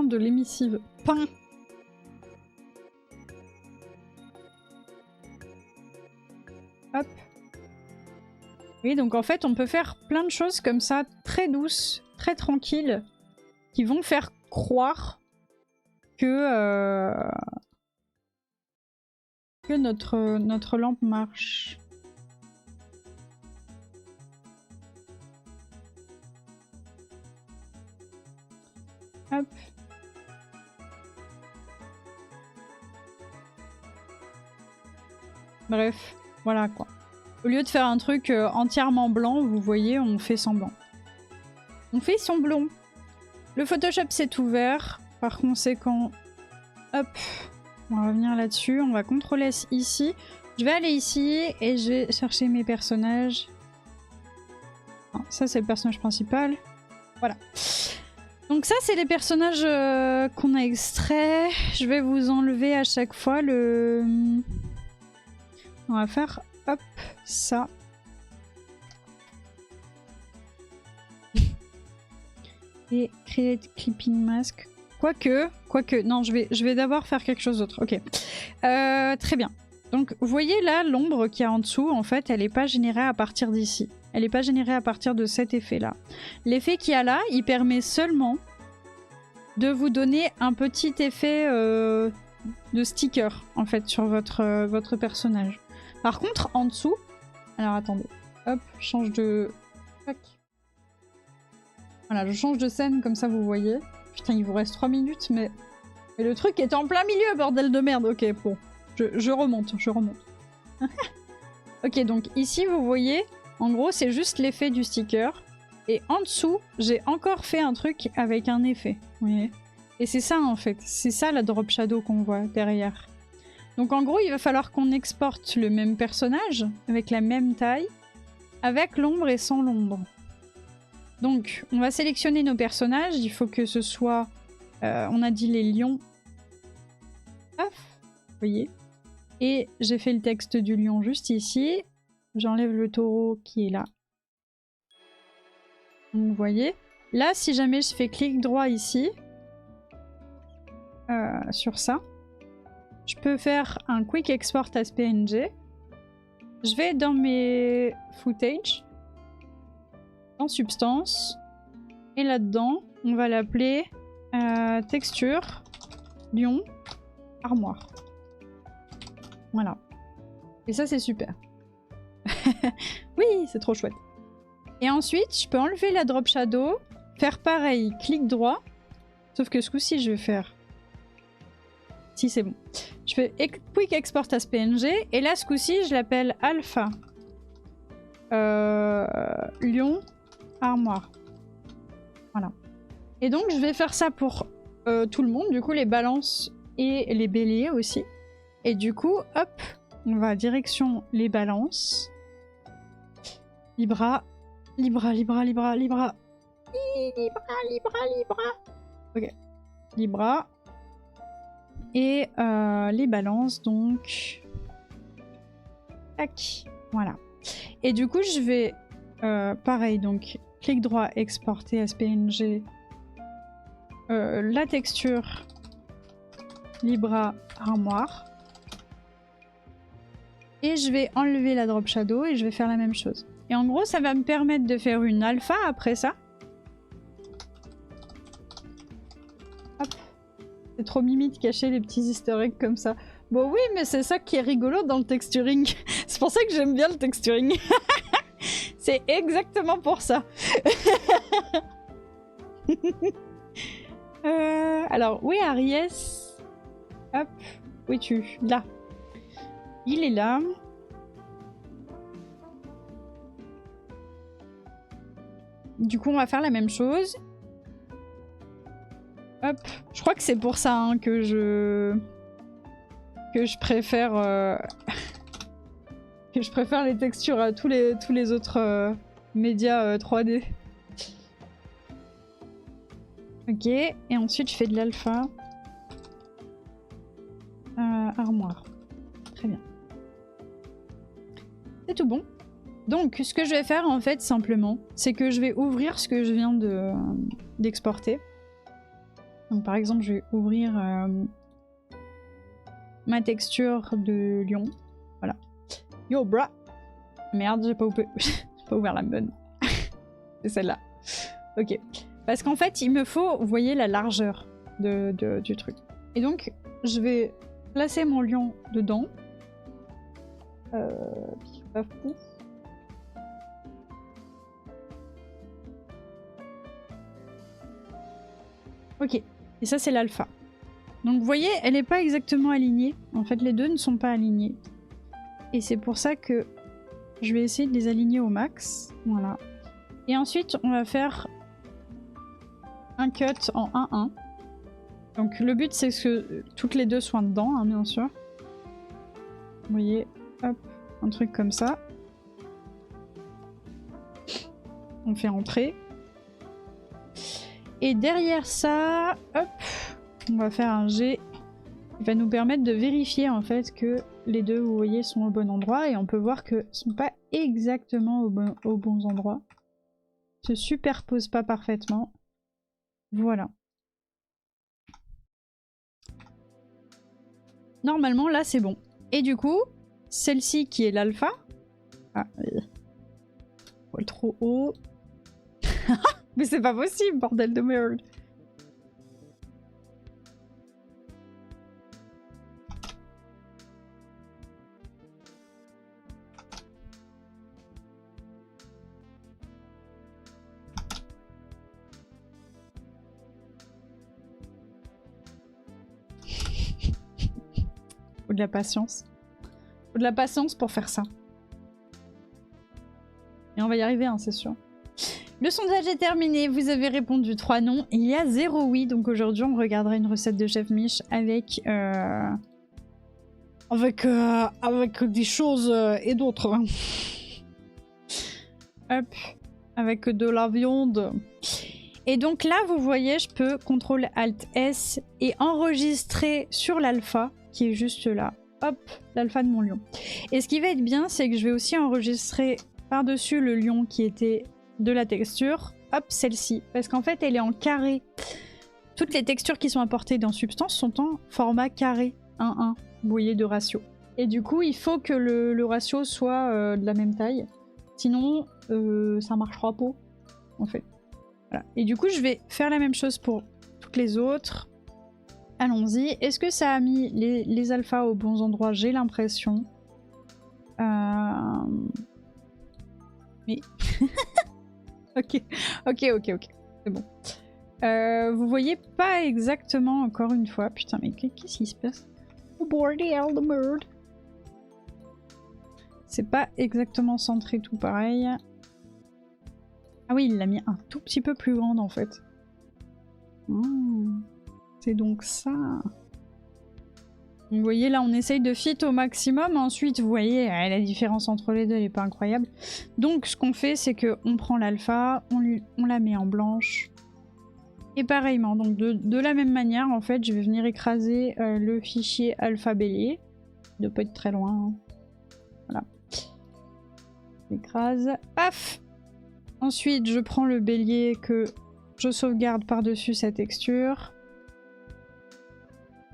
de l'émissive. Peins. Hop. Oui, donc en fait, on peut faire plein de choses comme ça, très douces, très tranquilles, qui vont faire croire que notre lampe marche. Hop. Bref, voilà quoi. Au lieu de faire un truc entièrement blanc, vous voyez, on fait semblant. On fait semblant. Le Photoshop s'est ouvert. Par conséquent, hop, on va revenir là-dessus. On va contrôler ici. Je vais aller ici et je vais chercher mes personnages. Non, ça c'est le personnage principal. Voilà. Donc ça c'est les personnages qu'on a extraits. Je vais vous enlever à chaque fois le... On va faire, hop, ça. Et create clipping mask. Quoique, non, je vais d'abord faire quelque chose d'autre. Ok. Très bien. Donc, vous voyez là, l'ombre qu'il y a en dessous, en fait, elle n'est pas générée à partir d'ici. Elle n'est pas générée à partir de cet effet-là. L'effet qu'il y a là, il permet seulement de vous donner un petit effet de sticker, en fait, sur votre personnage. Par contre, en dessous... Alors, attendez. Hop, change de... Tac. Voilà, je change de scène, comme ça, vous voyez. Putain, il vous reste 3 minutes, mais... Et le truc est en plein milieu, bordel de merde. Ok, bon. Je remonte. Ok, donc ici, vous voyez, en gros, c'est juste l'effet du sticker. Et en dessous, j'ai encore fait un truc avec un effet. Vous voyez ? Et c'est ça, en fait. C'est ça, la drop shadow qu'on voit derrière. Donc en gros, il va falloir qu'on exporte le même personnage, avec la même taille, avec l'ombre et sans l'ombre. Donc, on va sélectionner nos personnages. Il faut que ce soit... on a dit les lions. Paf, vous voyez. Et j'ai fait le texte du lion juste ici. J'enlève le taureau qui est là. Donc, vous voyez. Là, si jamais je fais clic droit ici, sur ça, je peux faire un Quick Export as PNG. Je vais dans mes footage, dans Substance, et là-dedans, on va l'appeler Texture, Lion, Armoire. Voilà. Et ça, c'est super. Oui, c'est trop chouette. Et ensuite, je peux enlever la drop shadow, faire pareil, clic droit, sauf que ce coup-ci, je vais faire... Si, c'est bon. Je fais Quick Export as PNG, et là, ce coup-ci, je l'appelle Alpha. Lion, Armoire. Voilà. Et donc, je vais faire ça pour tout le monde, du coup, les balances et les béliers aussi. Et du coup, hop, on va direction les balances. Libra. Ok. Libra. Et les balances, donc... Tac. Voilà. Et du coup, je vais... pareil, donc, clic droit, exporter as PNG. La texture... Libra, armoire. Et je vais enlever la drop shadow et je vais faire la même chose. Et en gros, ça va me permettre de faire une alpha après ça. Hop. C'est trop mimi de cacher les petits easter eggs comme ça. Bon oui, mais c'est ça qui est rigolo dans le texturing. C'est pour ça que j'aime bien le texturing. C'est exactement pour ça. Alors, où est Aries? Hop. Où es-tu? Là. Il est là. Du coup, on va faire la même chose. Hop. Je crois que c'est pour ça hein, que je préfère que je préfère les textures à tous les autres médias 3D. Ok, et ensuite je fais de l'alpha. Armoire. Très bien. C'est tout bon. Donc ce que je vais faire en fait simplement, c'est que je vais ouvrir ce que je viens d'exporter. Donc par exemple je vais ouvrir ma texture de lion. Voilà. Yo bra. Merde, j'ai pas ouvert la bonne. C'est celle-là. Ok. Parce qu'en fait il me faut, vous voyez, la largeur du truc. Et donc je vais placer mon lion dedans. Paf, pouf. Ok, et ça c'est l'alpha. Donc vous voyez, elle n'est pas exactement alignée. En fait, les deux ne sont pas alignés. Et c'est pour ça que je vais essayer de les aligner au max. Voilà. Et ensuite, on va faire un cut en 1-1. Donc le but, c'est que toutes les deux soient dedans, hein, bien sûr. Vous voyez, hop, un truc comme ça. On fait entrer. Et derrière ça, hop, on va faire un G qui va nous permettre de vérifier en fait que les deux, vous voyez, sont au bon endroit. Et on peut voir que ce ne sont pas exactement aux bons endroits. Se superposent pas parfaitement. Voilà. Normalement, là, c'est bon. Et du coup, celle-ci qui est l'alpha. Ah, trop haut. Mais c'est pas possible, bordel de merde. Faut de la patience. Faut de la patience pour faire ça. Et on va y arriver, hein, c'est sûr. Le sondage est terminé, vous avez répondu 3 non. Il y a 0 oui, donc aujourd'hui on regardera une recette de Chef Mich avec des choses et d'autres. Hop, avec de la viande. Et donc là, vous voyez, je peux CTRL-ALT-S et enregistrer sur l'alpha, qui est juste là. Hop, l'alpha de mon lion. Et ce qui va être bien, c'est que je vais aussi enregistrer par-dessus le lion qui était de la texture, hop, celle-ci. Parce qu'en fait, elle est en carré. Toutes les textures qui sont apportées dans Substance sont en format carré, 1-1, vous voyez, de ratio. Et du coup, il faut que le ratio soit de la même taille. Sinon, ça marchera pas, en fait. Voilà. Et du coup, je vais faire la même chose pour toutes les autres. Allons-y. Est-ce que ça a mis les alphas aux bons endroits? J'ai l'impression. Mais... ok. C'est bon. Vous voyez pas exactement, encore une fois. Putain, mais qu'est-ce qui se passe? Oh bordel de merde. C'est pas exactement centré tout pareil. Ah oui, il l'a mis un tout petit peu plus grande en fait. C'est donc ça. Vous voyez là, on essaye de fit au maximum. Ensuite, vous voyez, la différence entre les deux, elle est pas incroyable. Donc ce qu'on fait, c'est qu'on prend l'alpha, on la met en blanche. Et pareillement, donc de la même manière, en fait, je vais venir écraser le fichier alpha bélier. Il doit pas être très loin. Hein. Voilà. J'écrase. Paf! Ensuite, je prends le bélier que je sauvegarde par-dessus sa texture.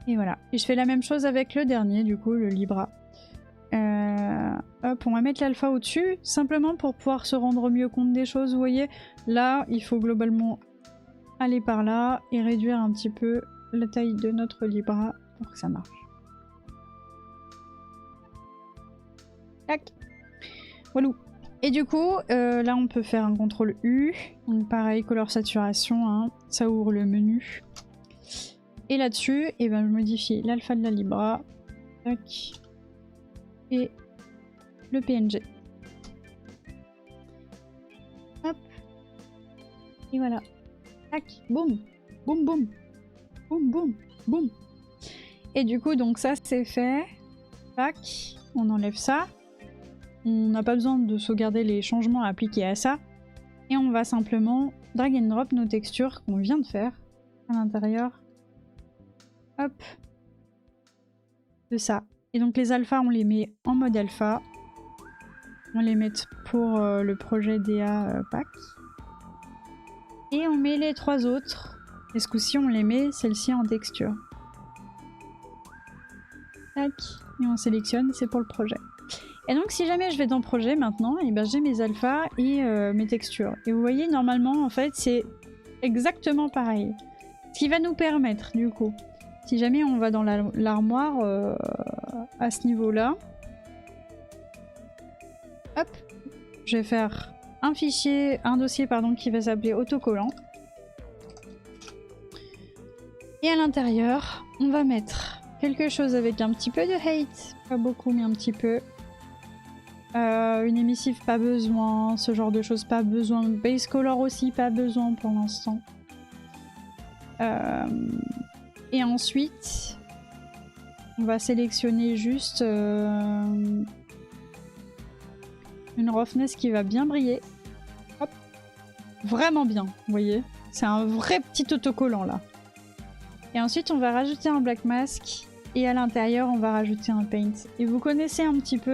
Et voilà. Et je fais la même chose avec le dernier, du coup, le Libra. Hop, on va mettre l'alpha au-dessus, simplement pour pouvoir se rendre mieux compte des choses, vous voyez. Là, il faut globalement aller par là et réduire un petit peu la taille de notre Libra pour que ça marche. Tac. Voilà. Et du coup, là on peut faire un CTRL U, donc pareil, couleur saturation, hein, ça ouvre le menu. Et là-dessus, je modifie l'alpha de la Libra, tac, et le PNG. Hop, et voilà, tac, boum, boum, boum, boum, boum, boum. Et du coup, donc ça c'est fait, tac, on enlève ça. On n'a pas besoin de sauvegarder les changements appliqués à ça. Et on va simplement drag and drop nos textures qu'on vient de faire. à l'intérieur. Hop. De ça. Et donc les alphas, on les met en mode alpha. On les met pour le projet DA pack. Et on met les 3 autres. Et ce coup-ci, on les met celle-ci en texture. Tac. Et on sélectionne, c'est pour le projet. Et donc si jamais je vais dans projet maintenant, et ben j'ai mes alphas et mes textures. Et vous voyez, normalement, en fait, c'est exactement pareil. Ce qui va nous permettre, du coup, si jamais on va dans l'armoire à ce niveau-là, hop, je vais faire un dossier pardon, qui va s'appeler autocollant. Et à l'intérieur, on va mettre quelque chose avec un petit peu de hate, pas beaucoup mais un petit peu. Une émissive, pas besoin, ce genre de choses, pas besoin. Base color aussi, pas besoin pour l'instant. Et ensuite, on va sélectionner juste une roughness qui va bien briller. Hop. Vraiment bien, vous voyez. C'est un vrai petit autocollant là. Et ensuite, on va rajouter un black mask. Et à l'intérieur, on va rajouter un paint. Et vous connaissez un petit peu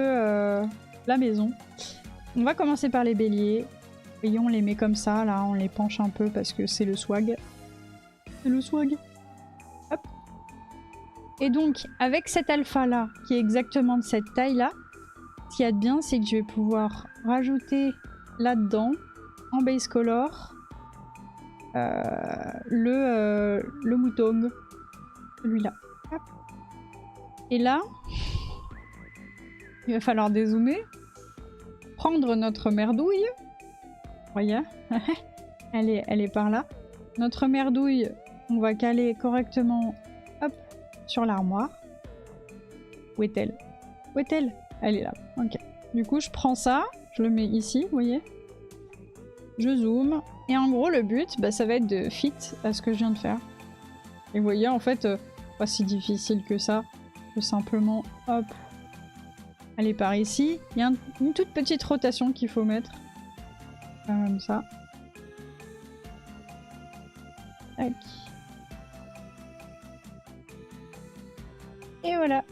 la maison. On va commencer par les béliers. Vous voyez, on les met comme ça, là, on les penche un peu parce que c'est le swag. C'est le swag. Hop. Et donc, avec cet alpha-là, qui est exactement de cette taille-là, ce qu'il y a de bien, c'est que je vais pouvoir rajouter là-dedans, en base color, le mouton. Celui-là. Hop. Et là, il va falloir dézoomer, prendre notre merdouille. Voyez, elle est par là. Notre merdouille, on va caler correctement, hop, sur l'armoire. Où est-elle? Où est-elle? Elle est là. Ok. Du coup, je prends ça, je le mets ici, vous voyez. Je zoome. Et en gros, le but, bah, ça va être de fit à ce que je viens de faire. Et vous voyez, en fait, pas si difficile que ça. Tout simplement, hop, aller par ici. Il y a une toute petite rotation qu'il faut mettre. Comme ça. Tac. Et voilà.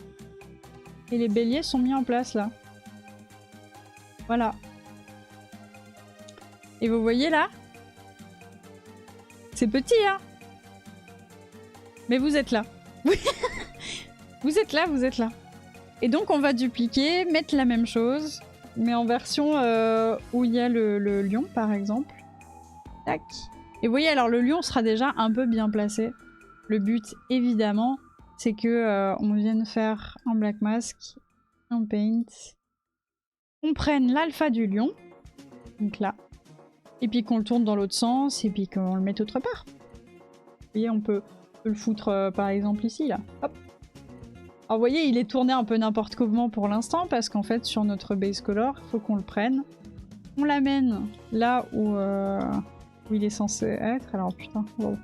Et les béliers sont mis en place là. Voilà. Et vous voyez là? C'est petit, hein? Mais vous êtes là. Vous êtes là, vous êtes là. Et donc on va dupliquer, mettre la même chose, mais en version où il y a le lion par exemple. Tac. Et vous voyez, alors le lion sera déjà un peu bien placé. Le but évidemment, c'est que on vienne faire un black mask, un paint. On prenne l'alpha du lion, donc là. Et puis qu'on le tourne dans l'autre sens, et puis qu'on le mette autre part. Vous voyez, on peut le foutre par exemple ici, là. Hop. Alors vous voyez, il est tourné un peu n'importe comment pour l'instant, parce qu'en fait, sur notre base color, il faut qu'on le prenne. On l'amène là où il est censé être. Alors putain, wow.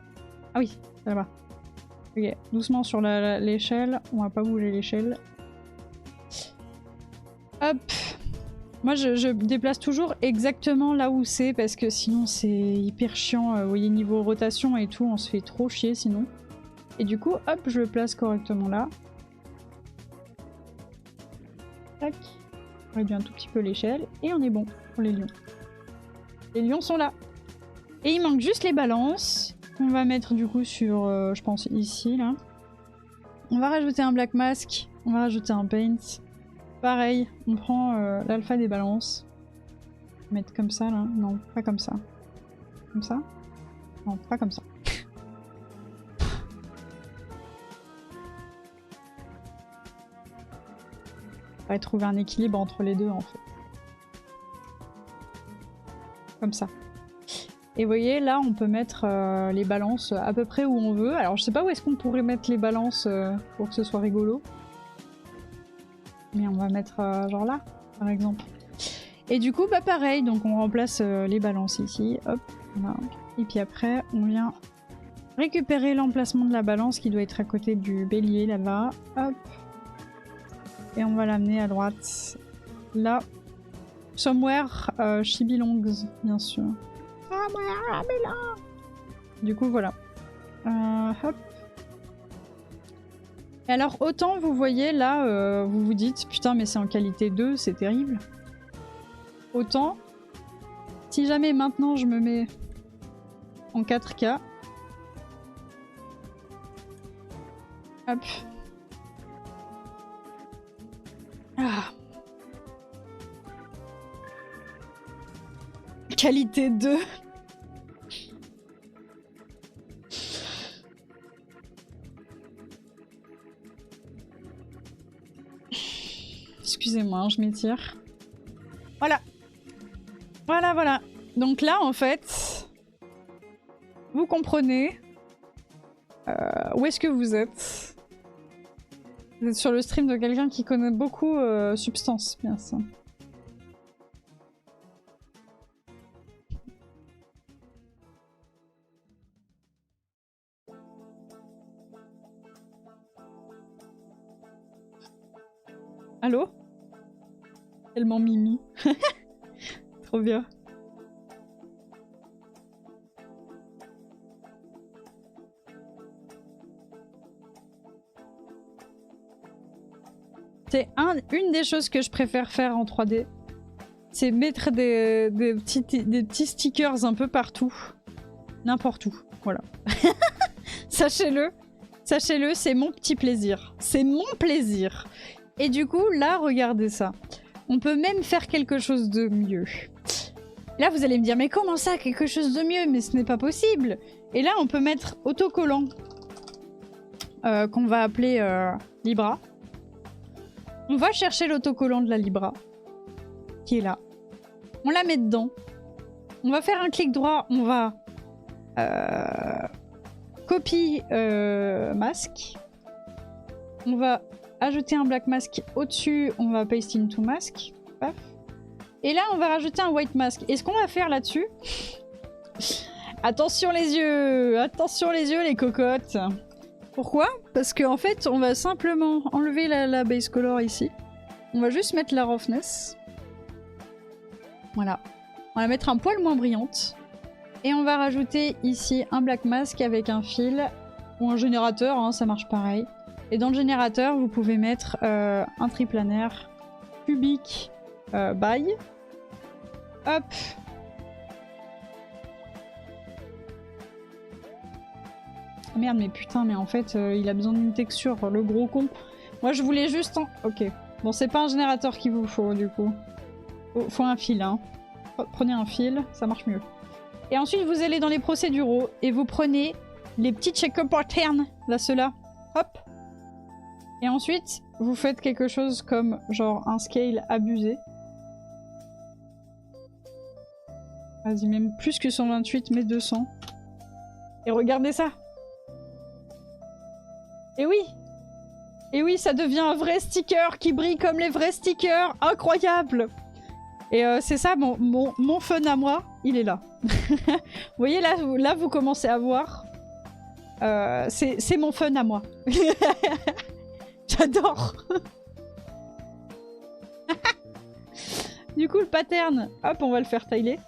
Ah oui, c'est là-bas. Ok, doucement sur l'échelle. On va pas bouger l'échelle. Hop. Moi, je déplace toujours exactement là où c'est, parce que sinon c'est hyper chiant. Vous voyez, niveau rotation et tout, on se fait trop chier sinon. Et du coup, hop, je le place correctement là. Tac. On réduit un tout petit peu l'échelle et on est bon pour les lions. Les lions sont là. Et il manque juste les balances. On va mettre du coup sur, je pense ici, là. On va rajouter un black mask. On va rajouter un paint. Pareil, on prend l'alpha des balances. Mettre comme ça, là. Non, pas comme ça. Comme ça? Non, pas comme ça. On va trouver un équilibre entre les deux en fait. Comme ça. Et vous voyez là on peut mettre les balances à peu près où on veut. Alors je sais pas où est-ce qu'on pourrait mettre les balances pour que ce soit rigolo. Mais on va mettre genre là par exemple. Et du coup bah pareil, donc on remplace les balances ici. Hop, voilà. Et puis après on vient récupérer l'emplacement de la balance qui doit être à côté du bélier là-bas. Hop. Et on va l'amener à droite. Là. Somewhere she belongs, bien sûr. Somewhere I belong. Du coup, voilà. Hop. Et alors, autant vous voyez là, vous vous dites putain, mais c'est en qualité 2, c'est terrible. Autant, si jamais maintenant je me mets en 4K. Hop. Ah. Qualité 2. Excusez-moi, je m'étire. Voilà. Voilà, voilà. Donc là, en fait, vous comprenez où est-ce que vous êtes. Vous êtes sur le stream de quelqu'un qui connaît beaucoup Substance, bien ça. Allô? Tellement mimi. Trop bien. C'est une des choses que je préfère faire en 3D. C'est mettre des petits stickers un peu partout. N'importe où. Voilà. Sachez-le. Sachez-le, c'est mon petit plaisir. C'est mon plaisir. Et du coup, là, regardez ça. On peut même faire quelque chose de mieux. Là, vous allez me dire, mais comment ça, quelque chose de mieux? Mais ce n'est pas possible. Et là, on peut mettre autocollant qu'on va appeler Libra. On va chercher l'autocollant de la Libra, qui est là. On la met dedans. On va faire un clic droit, on va copie masque. On va ajouter un black mask au-dessus, on va paste into mask. Paf. Et là, on va rajouter un white mask. Et ce qu'on va faire là-dessus... Attention les yeux! Attention les yeux, les cocottes! Pourquoi? Parce qu'en fait, on va simplement enlever la base color ici. On va juste mettre la roughness. Voilà. On va la mettre un poil moins brillante. Et on va rajouter ici un black mask avec un fil ou un générateur, hein, ça marche pareil. Et dans le générateur, vous pouvez mettre un triplanaire cubique by. Hop. Merde, mais putain, mais en fait, il a besoin d'une texture, le gros con. Moi, je voulais juste... Ok. Bon, c'est pas un générateur qu'il vous faut, du coup. Faut un fil, hein. Prenez un fil, ça marche mieux. Et ensuite, vous allez dans les procéduraux et vous prenez les petits check-up patterns, là, ceux-là. Hop. Et ensuite, vous faites quelque chose comme, genre, un scale abusé. Vas-y, même plus que 128, mais 200. Et regardez ça. Et oui! Et oui, ça devient un vrai sticker qui brille comme les vrais stickers! Incroyable! Et c'est ça, mon fun à moi, il est là. Vous voyez, là, vous commencez à voir. C'est mon fun à moi. J'adore! Du coup, le pattern, hop, on va le faire tiler.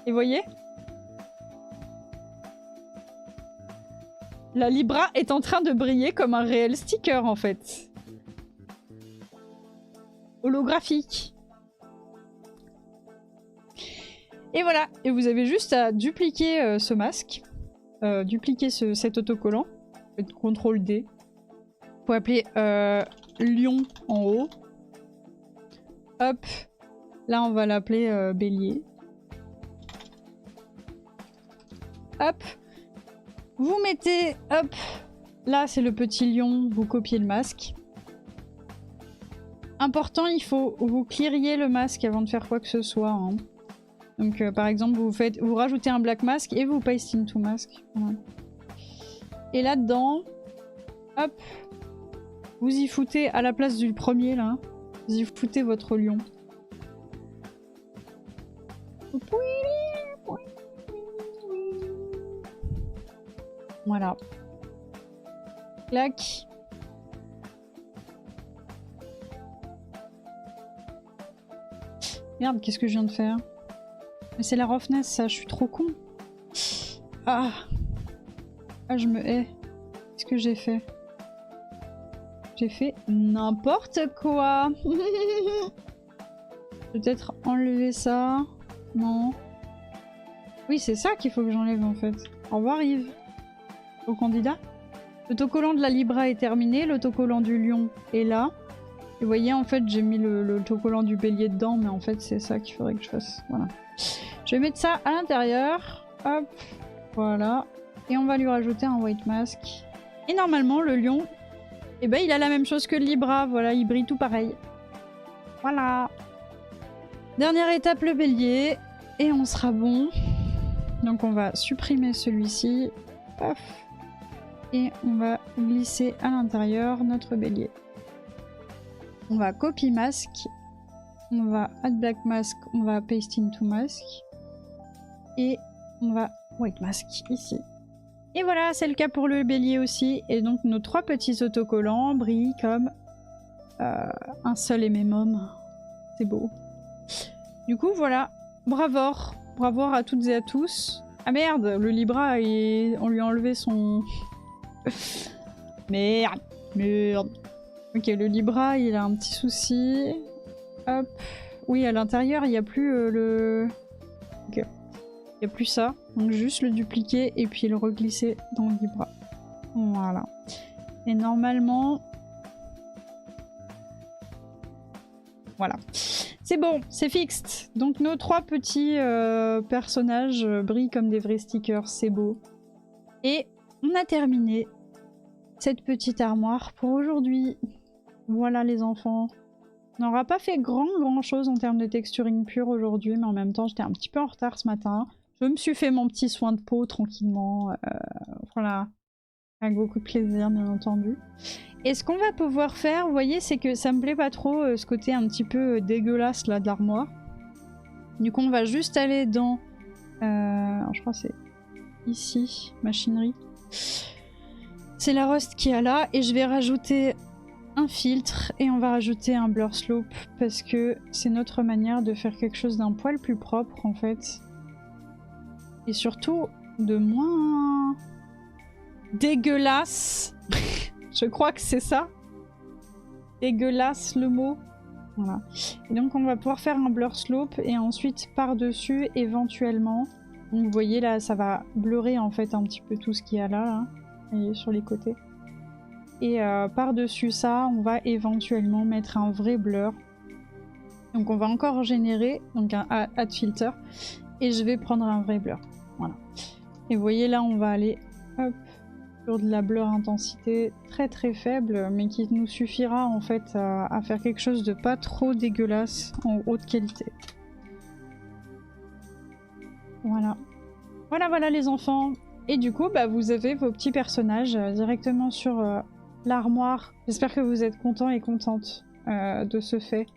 Et voyez? La Libra est en train de briller comme un réel sticker, en fait. Holographique. Et voilà. Et vous avez juste à dupliquer ce masque. Dupliquer cet autocollant. Faites CTRL D. Vous pouvez appeler lion en haut. Hop. Là, on va l'appeler bélier. Hop. Vous mettez, hop, là c'est le petit lion, vous copiez le masque. Important, il faut vous cleariez le masque avant de faire quoi que ce soit. Hein. Donc par exemple, vous rajoutez un black mask et vous paste into mask. Voilà. Et là-dedans, hop, vous y foutez à la place du premier là, vous y foutez votre lion. Voilà. Clac. Merde, qu'est-ce que je viens de faire? Mais c'est la roughness, ça, je suis trop con. Ah. Ah, je me hais. Qu'est-ce que j'ai fait? J'ai fait n'importe quoi. Peut-être enlever ça. Non. Oui, c'est ça qu'il faut que j'enlève en fait. Au revoir Yves. Au candidat. L'autocollant de la Libra est terminé. L'autocollant du lion est là. Et vous voyez, en fait, j'ai mis l'autocollant du bélier dedans, mais en fait, c'est ça qu'il faudrait que je fasse. Voilà. Je vais mettre ça à l'intérieur. Hop. Voilà. Et on va lui rajouter un white mask. Et normalement, le lion, eh ben, il a la même chose que le Libra. Voilà, il brille tout pareil. Voilà. Dernière étape, le bélier. Et on sera bon. Donc on va supprimer celui-ci. Paf. Et on va glisser à l'intérieur notre bélier. On va copy mask. On va add black mask. On va paste into mask. Et on va white mask ici. Et voilà, c'est le cas pour le bélier aussi. Et donc nos 3 petits autocollants brillent comme un seul et même homme. C'est beau. Du coup, voilà. Bravor. Bravor à toutes et à tous. Ah merde, le Libra, on lui a enlevé son... Merde. Merde. Ok, le Libra, il a un petit souci. Hop. Oui, à l'intérieur, il n'y a plus le... Ok. Il n'y a plus ça. Donc juste le dupliquer et puis le reglisser dans le Libra. Voilà. Et normalement... Voilà. C'est bon, c'est fixe. Donc nos 3 petits personnages brillent comme des vrais stickers, c'est beau. Et on a terminé cette petite armoire pour aujourd'hui. Voilà les enfants. On n'aura pas fait grand chose en termes de texturing pure aujourd'hui, mais en même temps j'étais un petit peu en retard ce matin. Je me suis fait mon petit soin de peau tranquillement. Voilà. Avec beaucoup de plaisir bien entendu. Et ce qu'on va pouvoir faire, vous voyez, c'est que ça me plaît pas trop ce côté un petit peu dégueulasse là de l'armoire. Du coup on va juste aller dans... alors, je crois que c'est ici, machinerie. C'est la Rust qui est là et je vais rajouter un filtre et on va rajouter un blur slope parce que c'est notre manière de faire quelque chose d'un poil plus propre en fait. Et surtout de moins dégueulasse. Je crois que c'est ça. Dégueulasse le mot. Voilà. Et donc on va pouvoir faire un blur slope et ensuite par-dessus éventuellement. Donc vous voyez là ça va blurrer en fait un petit peu tout ce qu'il y a là. Et sur les côtés. Et par-dessus ça on va éventuellement mettre un vrai blur. Donc on va encore générer donc un add filter. Et je vais prendre un vrai blur. Voilà. Et vous voyez là on va aller hop, sur de la blur intensité très très faible mais qui nous suffira en fait à faire quelque chose de pas trop dégueulasse en haute qualité. Voilà. Voilà les enfants. Et du coup bah, vous avez vos petits personnages directement sur l'armoire. J'espère que vous êtes contents et contentes de ce fait.